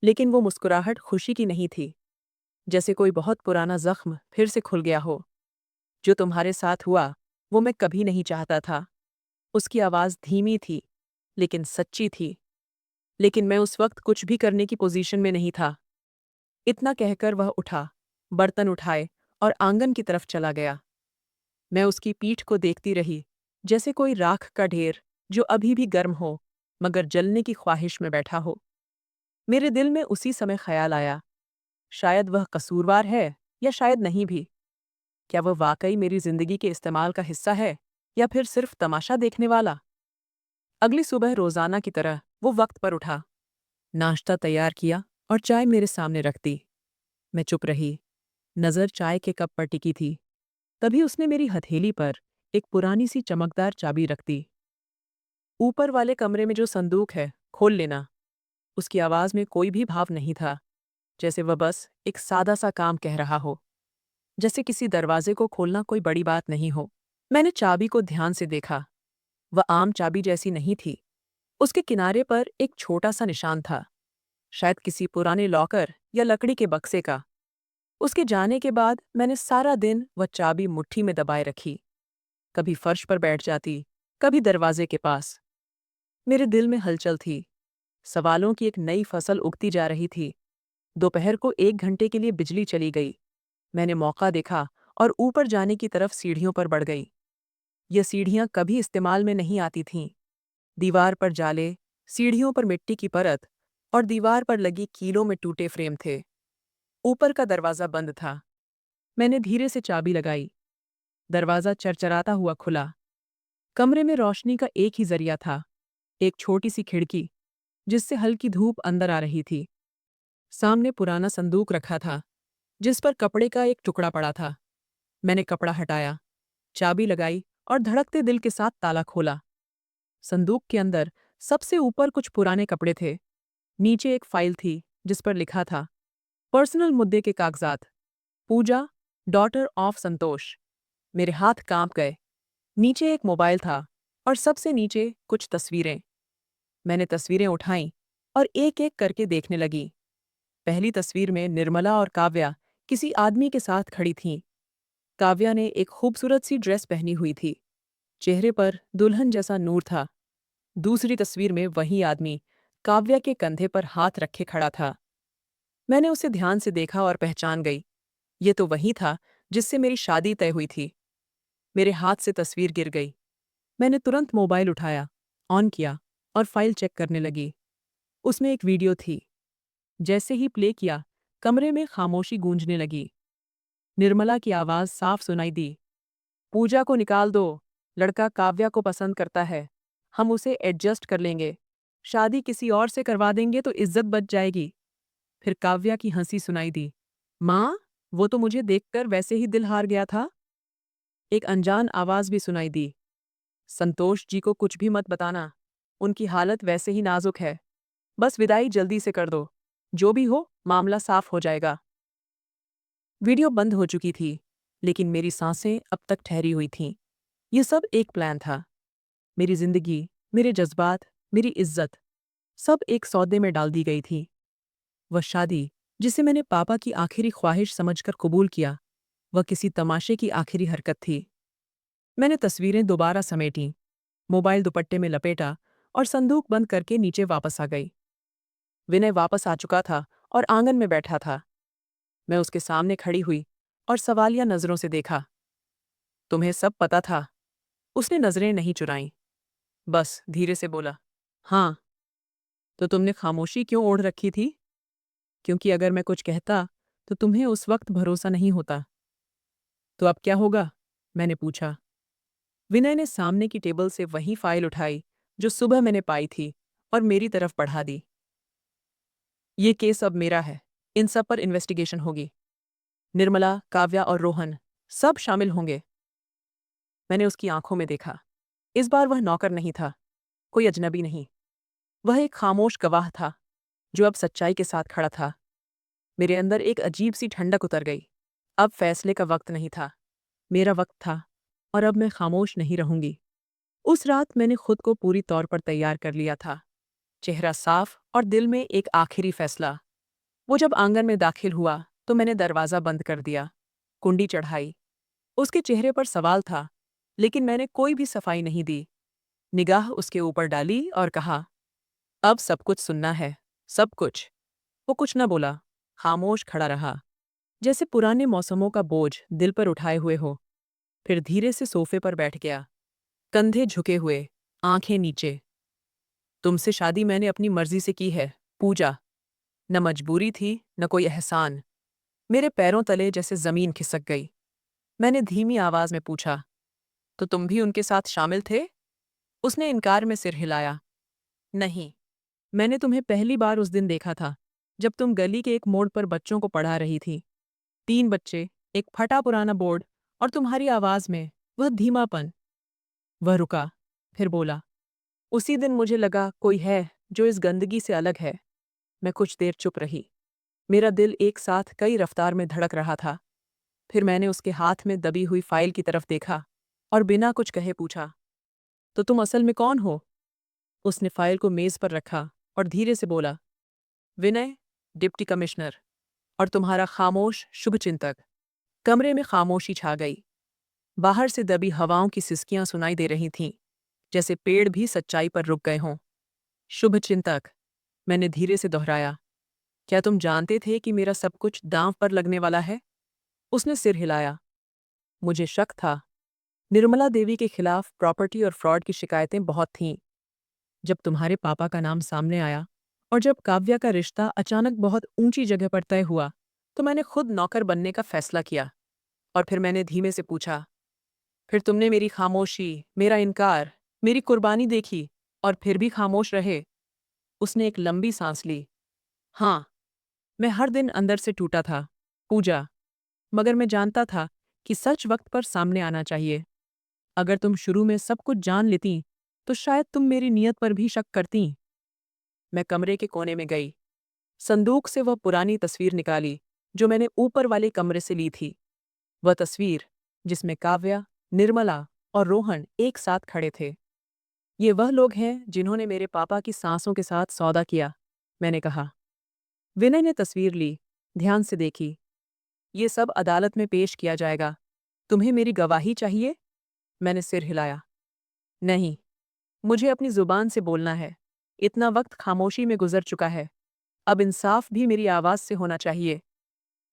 लेकिन वो मुस्कुराहट खुशी की नहीं थी, जैसे कोई बहुत पुराना जख्म फिर से खुल गया हो। जो तुम्हारे साथ हुआ, वो मैं कभी नहीं चाहता था। उसकी आवाज़ धीमी थी, लेकिन सच्ची थी। लेकिन मैं उस वक्त कुछ भी करने की पोजीशन में नहीं था। इतना कहकर वह उठा, बर्तन उठाए और आंगन की तरफ चला गया। मैं उसकी पीठ को देखती रही, जैसे कोई राख का ढेर जो अभी भी गर्म हो, मगर जलने की ख्वाहिश में बैठा हो। मेरे दिल में उसी समय ख्याल आया, शायद वह कसूरवार है, या शायद नहीं भी। क्या वह वाकई मेरी जिंदगी के इस्तेमाल का हिस्सा है, या फिर सिर्फ तमाशा देखने वाला? अगली सुबह रोजाना की तरह वो वक्त पर उठा, नाश्ता तैयार किया और चाय मेरे सामने रख दी। मैं चुप रही, नज़र चाय के कप पर टिकी थी। तभी उसने मेरी हथेली पर एक पुरानी सी चमकदार चाबी रख दी। ऊपर वाले कमरे में जो संदूक है, खोल लेना। उसकी आवाज़ में कोई भी भाव नहीं था, जैसे वह बस एक सादा सा काम कह रहा हो, जैसे किसी दरवाजे को खोलना कोई बड़ी बात नहीं हो। मैंने चाबी को ध्यान से देखा। वह आम चाबी जैसी नहीं थी। उसके किनारे पर एक छोटा सा निशान था, शायद किसी पुराने लॉकर या लकड़ी के बक्से का। उसके जाने के बाद मैंने सारा दिन वह चाबी मुट्ठी में दबाए रखी। कभी फर्श पर बैठ जाती, कभी दरवाजे के पास। मेरे दिल में हलचल थी, सवालों की एक नई फसल उगती जा रही थी। दोपहर को 1 घंटे के लिए बिजली चली गई। मैंने मौका देखा और ऊपर जाने की तरफ सीढ़ियों पर बढ़ गई। ये सीढ़ियां कभी इस्तेमाल में नहीं आती थीं। दीवार पर जाले, सीढ़ियों पर मिट्टी की परत और दीवार पर लगी कीलों में टूटे फ्रेम थे। ऊपर का दरवाज़ा बंद था। मैंने धीरे से चाबी लगाई। दरवाज़ा चरचराता हुआ खुला। कमरे में रोशनी का एक ही जरिया था, एक छोटी सी खिड़की, जिससे हल्की धूप अंदर आ रही थी। सामने पुराना संदूक रखा था, जिस पर कपड़े का एक टुकड़ा पड़ा था। मैंने कपड़ा हटाया, चाबी लगाई और धड़कते दिल के साथ ताला खोला। संदूक के अंदर सबसे ऊपर कुछ पुराने कपड़े थे। नीचे एक फाइल थी, जिस पर लिखा था, पर्सनल मुद्दे के कागजात, पूजा, डॉटर ऑफ संतोष। मेरे हाथ कांप गए। नीचे एक मोबाइल था और सबसे नीचे कुछ तस्वीरें। मैंने तस्वीरें उठाईं और एक-एक करके देखने लगी। पहली तस्वीर में निर्मला और काव्या किसी आदमी के साथ खड़ी थीं। काव्या ने एक खूबसूरत सी ड्रेस पहनी हुई थी। चेहरे पर दुल्हन जैसा नूर था। दूसरी तस्वीर में वही आदमी काव्या के कंधे पर हाथ रखे खड़ा था। मैंने उसे ध्यान से देखा और पहचान गई। ये तो वही था जिससे मेरी शादी तय हुई थी। मेरे हाथ से तस्वीर गिर गई। मैंने तुरंत मोबाइल उठाया, ऑन किया और फाइल चेक करने लगी। उसमें एक वीडियो थी। जैसे ही प्ले किया, कमरे में खामोशी गूंजने लगी। निर्मला की आवाज़ साफ सुनाई दी। पूजा को निकाल दो, लड़का काव्या को पसंद करता है। हम उसे एडजस्ट कर लेंगे। शादी किसी और से करवा देंगे तो इज्जत बच जाएगी। फिर काव्या की हंसी सुनाई दी। माँ, वो तो मुझे देखकर वैसे ही दिल हार गया था। एक अनजान आवाज़ भी सुनाई दी। संतोष जी को कुछ भी मत बताना। उनकी हालत वैसे ही नाजुक है। बस विदाई जल्दी से कर दो। जो भी हो, मामला साफ हो जाएगा। वीडियो बंद हो चुकी थी, लेकिन मेरी सांसें अब तक ठहरी हुई थीं। ये सब एक प्लान था। मेरी जिंदगी, मेरे जज्बात, मेरी इज्जत, सब एक सौदे में डाल दी गई थी। वह शादी, जिसे मैंने पापा की आखिरी ख्वाहिश समझकर कबूल किया, वह किसी तमाशे की आखिरी हरकत थी। मैंने तस्वीरें दोबारा समेटीं, मोबाइल दुपट्टे में लपेटा और संदूक बंद करके नीचे वापस आ गई। विनय वापस आ चुका था और आंगन में बैठा था। मैं उसके सामने खड़ी हुई और सवालिया नजरों से देखा। तुम्हें सब पता था? उसने नजरें नहीं चुराईं, बस धीरे से बोला, हाँ। तो तुमने खामोशी क्यों ओढ़ रखी थी? क्योंकि अगर मैं कुछ कहता तो तुम्हें उस वक्त भरोसा नहीं होता। तो अब क्या होगा? मैंने पूछा। विनय ने सामने की टेबल से वही फाइल उठाई जो सुबह मैंने पाई थी और मेरी तरफ बढ़ा दी। ये केस अब मेरा है। इन सब पर इन्वेस्टिगेशन होगी। निर्मला, काव्या और रोहन सब शामिल होंगे। मैंने उसकी आंखों में देखा। इस बार वह नौकर नहीं था, कोई अजनबी नहीं। वह एक खामोश गवाह था जो अब सच्चाई के साथ खड़ा था। मेरे अंदर एक अजीब सी ठंडक उतर गई। अब फैसले का वक्त नहीं था, मेरा वक्त था, और अब मैं खामोश नहीं रहूंगी। उस रात मैंने खुद को पूरी तौर पर तैयार कर लिया था। चेहरा साफ और दिल में एक आखिरी फैसला। वो जब आंगन में दाखिल हुआ तो मैंने दरवाज़ा बंद कर दिया, कुंडी चढ़ाई। उसके चेहरे पर सवाल था, लेकिन मैंने कोई भी सफाई नहीं दी। निगाह उसके ऊपर डाली और कहा, अब सब कुछ सुनना है, सब कुछ। वो कुछ न बोला, खामोश खड़ा रहा, जैसे पुराने मौसमों का बोझ दिल पर उठाए हुए हो। फिर धीरे से सोफे पर बैठ गया, कंधे झुके हुए, आंखें नीचे। तुमसे शादी मैंने अपनी मर्जी से की है, पूजा। न मजबूरी थी, न कोई एहसान। मेरे पैरों तले जैसे जमीन खिसक गई। मैंने धीमी आवाज में पूछा, तो तुम भी उनके साथ शामिल थे? उसने इनकार में सिर हिलाया। नहीं, मैंने तुम्हें पहली बार उस दिन देखा था, जब तुम गली के एक मोड़ पर बच्चों को पढ़ा रही थी। 3 बच्चे, एक फटा पुराना बोर्ड, और तुम्हारी आवाज में वह धीमापन। वह रुका, फिर बोला, उसी दिन मुझे लगा कोई है जो इस गंदगी से अलग है। मैं कुछ देर चुप रही। मेरा दिल एक साथ कई रफ्तार में धड़क रहा था। फिर मैंने उसके हाथ में दबी हुई फाइल की तरफ देखा और बिना कुछ कहे पूछा, तो तुम असल में कौन हो? उसने फाइल को मेज पर रखा और धीरे से बोला, विनय, डिप्टी कमिश्नर, और तुम्हारा खामोश शुभचिंतक। कमरे में खामोशी छा गई। बाहर से दबी हवाओं की सिसकियां सुनाई दे रही थीं, जैसे पेड़ भी सच्चाई पर रुक गए हों। शुभचिंतक, मैंने धीरे से दोहराया, क्या तुम जानते थे कि मेरा सब कुछ दांव पर लगने वाला है? उसने सिर हिलाया। मुझे शक था। निर्मला देवी के खिलाफ प्रॉपर्टी और फ्रॉड की शिकायतें बहुत थीं। जब तुम्हारे पापा का नाम सामने आया और जब काव्या का रिश्ता अचानक बहुत ऊंची जगह पर तय हुआ, तो मैंने खुद नौकर बनने का फैसला किया। और फिर मैंने धीमे से पूछा, फिर तुमने मेरी खामोशी, मेरा इनकार, मेरी कुर्बानी देखी और फिर भी खामोश रहे? उसने एक लंबी सांस ली। हाँ, मैं हर दिन अंदर से टूटा था, पूजा, मगर मैं जानता था कि सच वक्त पर सामने आना चाहिए। अगर तुम शुरू में सब कुछ जान लेती, तो शायद तुम मेरी नीयत पर भी शक करती। मैं कमरे के कोने में गई। संदूक से वह पुरानी तस्वीर निकाली जो मैंने ऊपर वाले कमरे से ली थी। वह तस्वीर जिसमें काव्या, निर्मला और रोहन एक साथ खड़े थे। ये वह लोग हैं जिन्होंने मेरे पापा की सांसों के साथ सौदा किया, मैंने कहा। विनय ने तस्वीर ली, ध्यान से देखी। ये सब अदालत में पेश किया जाएगा। तुम्हें मेरी गवाही चाहिए? मैंने सिर हिलाया। नहीं, मुझे अपनी जुबान से बोलना है। इतना वक्त खामोशी में गुजर चुका है। अब इंसाफ भी मेरी आवाज से होना चाहिए।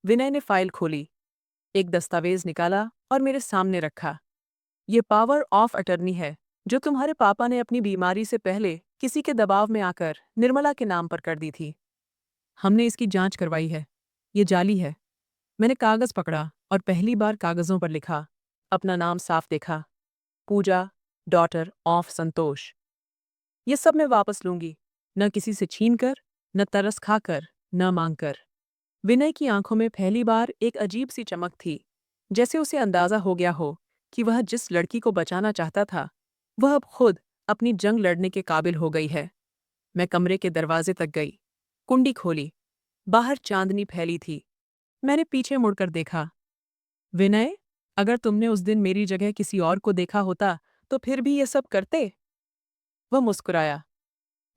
विनय ने फाइल खोली, एक दस्तावेज निकाला और मेरे सामने रखा। ये पावर ऑफ अटर्नी है जो तुम्हारे पापा ने अपनी बीमारी से पहले किसी के दबाव में आकर निर्मला के नाम पर कर दी थी। हमने इसकी जांच करवाई है। ये जाली है। मैंने कागज पकड़ा और पहली बार कागजों पर लिखा, अपना नाम साफ देखा, पूजा, डॉटर ऑफ संतोष। ये सब मैं वापस लूंगी, न किसी से छीनकर, न तरस खाकर, न मांगकर। विनय की आंखों में पहली बार एक अजीब सी चमक थी, जैसे उसे अंदाजा हो गया हो कि वह जिस लड़की को बचाना चाहता था, वह अब खुद अपनी जंग लड़ने के काबिल हो गई है। मैं कमरे के दरवाजे तक गई, कुंडी खोली। बाहर चांदनी फैली थी। मैंने पीछे मुड़कर देखा। विनय, अगर तुमने उस दिन मेरी जगह किसी और को देखा होता, तो फिर भी ये सब करते? वह मुस्कुराया।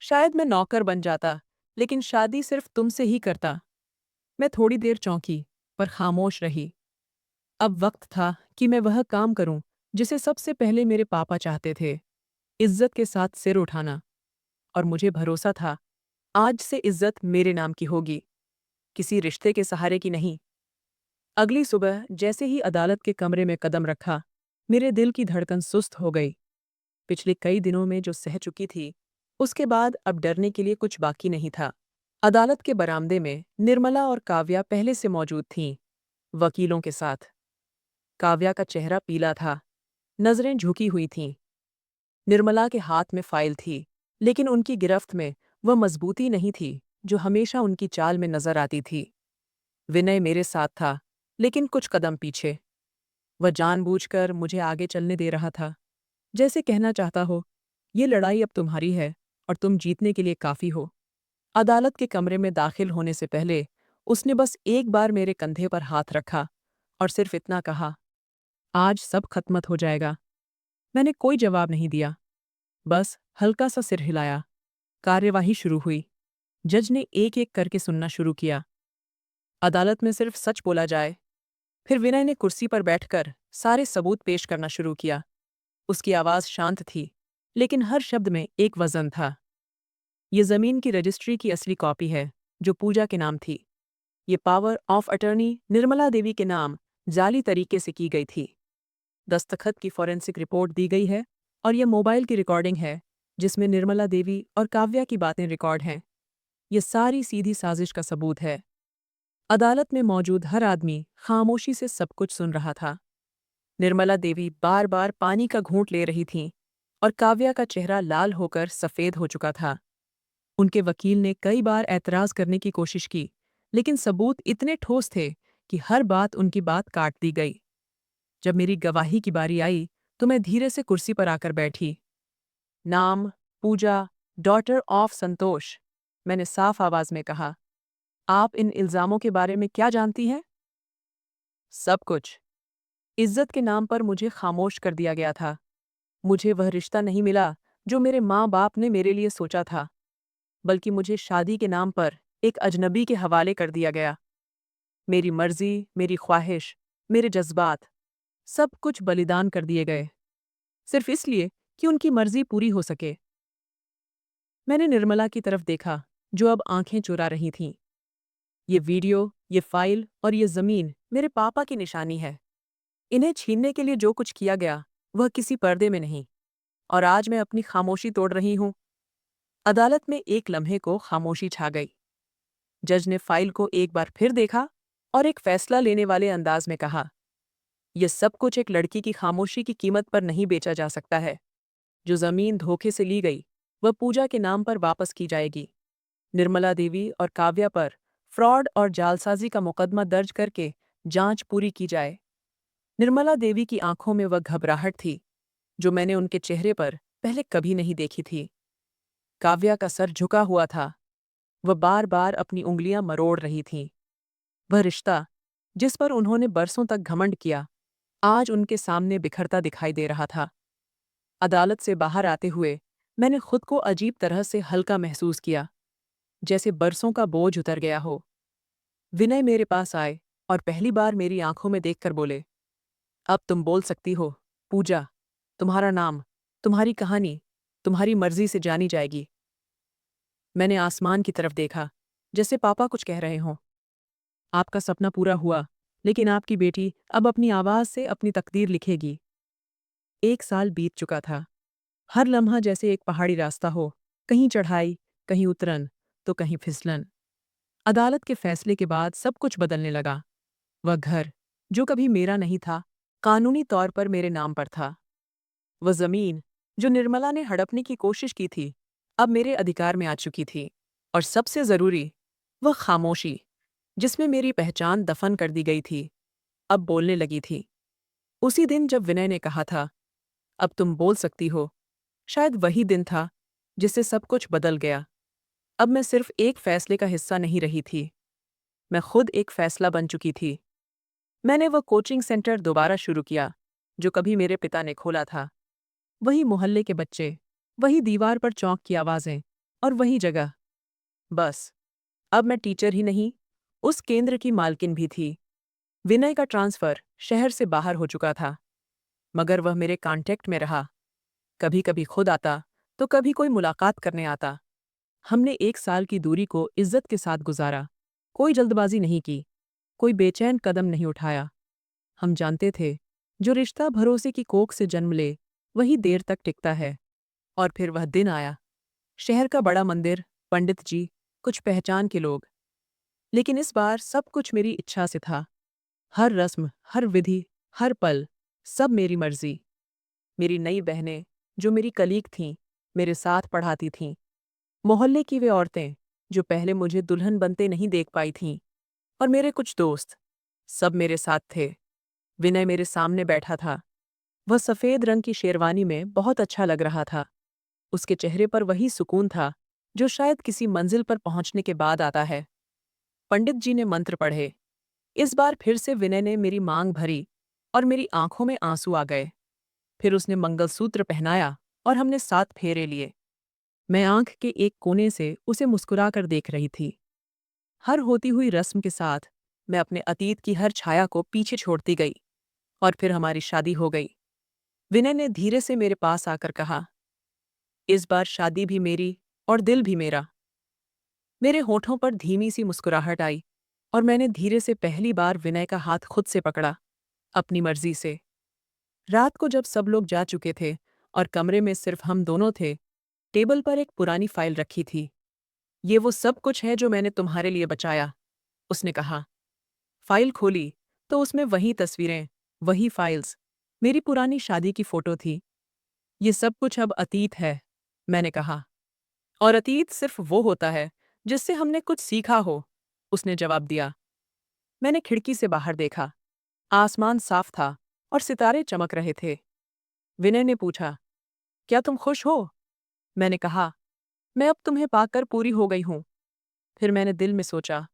शायद मैं नौकर बन जाता, लेकिन शादी सिर्फ तुमसे ही करता। मैं थोड़ी देर चौंकी, पर खामोश रही। अब वक्त था कि मैं वह काम करूं जिसे सबसे पहले मेरे पापा चाहते थे, इज्जत के साथ सिर उठाना। और मुझे भरोसा था, आज से इज्जत मेरे नाम की होगी, किसी रिश्ते के सहारे की नहीं। अगली सुबह जैसे ही अदालत के कमरे में कदम रखा, मेरे दिल की धड़कन सुस्त हो गई। पिछले कई दिनों में जो सह चुकी थी, अब अब खुद अपनी जंग लड़ने के काबिल हो गई है। मैं कमरे के दरवाजे तक गई, कुंडी खोली। बाहर चांदनी फैली थी। मैंने पीछे मुड़कर देखा। विनय, अगर तुमने उस दिन मेरी जगह किसी और को देखा होता, तो फिर भी ये सब करते? वह मुस्कुराया। शायद मैं नौकर बन जाता, लेकिन शादी सिर्फ तुमसे ही करता। मैं थोड़ी देर चौंकी, पर खामोश रही। अब वक्त था कि मैं वह काम करूं जिसे सबसे पहले मेरे पापा चाहते थे, इज्जत के साथ सिर उठाना। और मुझे भरोसा था, आज से इज्जत मेरे नाम की होगी, किसी रिश्ते के सहारे की नहीं। अगली सुबह जैसे ही अदालत के कमरे में कदम रखा, मेरे दिल की धड़कन सुस्त हो गई। उसके बाद अब डरने के लिए कुछ बाकी नहीं था। अदालत के बरामदे में निर्मला और काव्या पहले से मौजूद थीं, वकीलों के साथ। काव्या का चेहरा पीला था, नजरें झुकी हुई थीं। निर्मला के हाथ में फाइल थी, लेकिन उनकी गिरफ्त में वह मजबूती नहीं थी जो हमेशा उनकी चाल में नजर आती थी। विनय मेरे साथ था, लेकिन कुछ कदम पीछे। वह जानबूझकर मुझे आगे चलने दे रहा था, जैसे कहना चाहता हो, ये लड़ाई अब तुम्हारी है और तुम जीतने के लिए काफी हो। अदालत के कमरे में दाखिल होने से पहले उसने बस एक बार मेरे कंधे पर हाथ रखा और सिर्फ इतना कहा, आज सब खत्म हो जाएगा। मैंने कोई जवाब नहीं दिया, बस हल्का सा सिर हिलाया। कार्यवाही शुरू हुई। जज ने एक एक करके सुनना शुरू किया। अदालत में सिर्फ सच बोला जाए। फिर विनय ने कुर्सी पर बैठकर सारे सबूत पेश करना शुरू किया। उसकी आवाज शांत थी, लेकिन हर शब्द में एक वजन था। ये जमीन की रजिस्ट्री की असली कॉपी है, जो पूजा के नाम थी। ये power of attorney Nirmala Devi के नाम जाली तरीके से की गई थी। दस्तखत की फॉरेंसिक रिपोर्ट दी गई है और यह मोबाइल की रिकॉर्डिंग है, जिसमें निर्मला देवी और काव्या की बातें रिकॉर्ड हैं। ये सारी सीधी साजिश का सबूत है। अदालत में मौजूद हर आदमी खामोशी से सब कुछ सुन रहा था। निर्मला देवी बार बार पानी का घूंट ले रही थीं और काव्या का चेहरा लाल होकर सफ़ेद हो चुका था। उनके वकील ने कई बार ऐतराज़ करने की कोशिश की, लेकिन सबूत इतने ठोस थे कि हर बात उनकी बात काट दी गई। जब मेरी गवाही की बारी आई, तो मैं धीरे से कुर्सी पर आकर बैठी। नाम पूजा, डॉटर ऑफ संतोष। मैंने साफ आवाज में कहा, आप इन इल्जामों के बारे में क्या जानती हैं? सब कुछ। इज्जत के नाम पर मुझे खामोश कर दिया गया था। मुझे वह रिश्ता नहीं मिला जो मेरे माँ बाप ने मेरे लिए सोचा था, बल्कि मुझे शादी के नाम पर एक अजनबी के हवाले कर दिया गया। मेरी मर्जी, मेरी ख्वाहिश, मेरे जज्बात, सब कुछ बलिदान कर दिए गए, सिर्फ इसलिए कि उनकी मर्जी पूरी हो सके। मैंने निर्मला की तरफ देखा, जो अब आंखें चुरा रही थीं। ये वीडियो, ये फाइल और ये जमीन मेरे पापा की निशानी है। इन्हें छीनने के लिए जो कुछ किया गया, वह किसी पर्दे में नहीं। और आज मैं अपनी खामोशी तोड़ रही हूं। अदालत में एक लम्हे को खामोशी छा गई। जज ने फाइल को एक बार फिर देखा और एक फैसला लेने वाले अंदाज में कहा, यह सब कुछ एक लड़की की खामोशी की कीमत पर नहीं बेचा जा सकता है। जो जमीन धोखे से ली गई, वह पूजा के नाम पर वापस की जाएगी। निर्मला देवी और काव्या पर फ्रॉड और जालसाजी का मुकदमा दर्ज करके जांच पूरी की जाए। निर्मला देवी की आंखों में वह घबराहट थी जो मैंने उनके चेहरे पर पहले कभी नहीं देखी थी। काव्या का सर झुका हुआ था। वह बार बार अपनी उंगलियां मरोड़ रही थीं। वह रिश्ता, जिस पर उन्होंने बरसों तक घमंड किया, आज उनके सामने बिखरता दिखाई दे रहा था। अदालत से बाहर आते हुए मैंने खुद को अजीब तरह से हल्का महसूस किया, जैसे बरसों का बोझ उतर गया हो। विनय मेरे पास आए और पहली बार मेरी आंखों में देखकर बोले, अब तुम बोल सकती हो, पूजा। तुम्हारा नाम, तुम्हारी कहानी, तुम्हारी मर्जी से जानी जाएगी। मैंने आसमान की तरफ देखा, जैसे पापा कुछ कह रहे हों। आपका सपना पूरा हुआ, लेकिन आपकी बेटी अब अपनी आवाज से अपनी तकदीर लिखेगी। 1 साल बीत चुका था। हर लम्हा जैसे एक पहाड़ी रास्ता हो, कहीं चढ़ाई, कहीं उतरन, तो कहीं फिसलन। अदालत के फैसले के बाद सब कुछ बदलने लगा। वह घर, जो कभी मेरा नहीं था, कानूनी तौर पर मेरे नाम पर था। वह जमीन, जो निर्मला ने हड़पने की कोशिश की थी, अब मेरे अधिकार में आ चुकी थी। और सबसे जरूरी, वह खामोशी, जिसमें मेरी पहचान दफन कर दी गई थी, अब बोलने लगी थी। उसी दिन जब विनय ने कहा था, अब तुम बोल सकती हो, शायद वही दिन था जिससे सब कुछ बदल गया। अब मैं सिर्फ एक फैसले का हिस्सा नहीं रही थी, मैं खुद एक फैसला बन चुकी थी। मैंने वह कोचिंग सेंटर दोबारा शुरू किया, जो कभी मेरे पिता ने खोला था। वही मोहल्ले के बच्चे, वही दीवार पर चौक की आवाजें, और वही जगह। बस, अब मैं टीचर ही नहीं, उस केंद्र की मालकिन भी थी। विनय का ट्रांसफर शहर से बाहर हो चुका था, मगर वह मेरे कांटेक्ट में रहा। कभी कभी खुद आता, तो कभी कोई मुलाकात करने आता। हमने 1 साल की दूरी को इज्जत के साथ गुजारा। कोई जल्दबाजी नहीं की, कोई बेचैन कदम नहीं उठाया। हम जानते थे, जो रिश्ता भरोसे की कोख से जन्म ले, वही देर तक टिकता है। और फिर वह दिन आया, शहर का बड़ा मंदिर, पंडित जी, कुछ पहचान के लोग। लेकिन इस बार सब कुछ मेरी इच्छा से था। हर रस्म, हर विधि, हर पल, सब मेरी मर्जी। मेरी नई बहनें, जो मेरी कलीग थीं, मेरे साथ पढ़ाती थीं। मोहल्ले की वे औरतें, जो पहले मुझे दुल्हन बनते नहीं देख पाई थीं। और मेरे कुछ दोस्त, सब मेरे साथ थे। विनय मेरे सामने बैठा था। वह सफ़ेद रंग की शेरवानी में बहुत अच्छा लग रहा था। उसके चेहरे पर वही सुकून था, जो शायद किसी मंजिल पर पहुंचने के बाद आता है। पंडित जी ने मंत्र पढ़े। इस बार फिर से विनय ने मेरी मांग भरी और मेरी आंखों में आंसू आ गए। फिर उसने मंगलसूत्र पहनाया और हमने 7 फेरे लिए। मैं आंख के एक कोने से उसे मुस्कुराकर देख रही थी। हर होती हुई रस्म के साथ मैं अपने अतीत की हर छाया को पीछे छोड़ती गई और फिर हमारी शादी हो गई। विनय ने धीरे से मेरे पास आकर कहा, इस बार शादी भी मेरी और दिल भी मेरा। मेरे होठों पर धीमी सी मुस्कुराहट आई और मैंने धीरे से पहली बार विनय का हाथ खुद से पकड़ा, अपनी मर्जी से। रात को जब सब लोग जा चुके थे और कमरे में सिर्फ हम दोनों थे, टेबल पर एक पुरानी फाइल रखी थी। ये वो सब कुछ है जो मैंने तुम्हारे लिए बचाया, उसने कहा। फाइल खोली तो उसमें वही तस्वीरें, वही फाइल्स, मेरी पुरानी शादी की फोटो थी। ये सब कुछ अब अतीत है, मैंने कहा। और अतीत सिर्फ वो होता है जिससे हमने कुछ सीखा हो, उसने जवाब दिया। मैंने खिड़की से बाहर देखा। आसमान साफ था और सितारे चमक रहे थे। विनय ने पूछा, क्या तुम खुश हो? मैंने कहा, मैं अब तुम्हें पाकर पूरी हो गई हूं। फिर मैंने दिल में सोचा,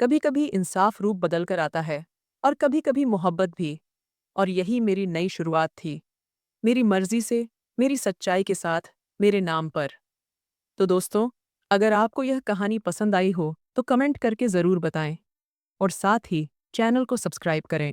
कभी कभी इंसाफ रूप बदल कर आता है और कभी कभी मोहब्बत भी। और यही मेरी नई शुरुआत थी, मेरी मर्जी से, मेरी सच्चाई के साथ, मेरे नाम पर। तो दोस्तों, अगर आपको यह कहानी पसंद आई हो तो कमेंट करके ज़रूर बताएं और साथ ही चैनल को सब्सक्राइब करें।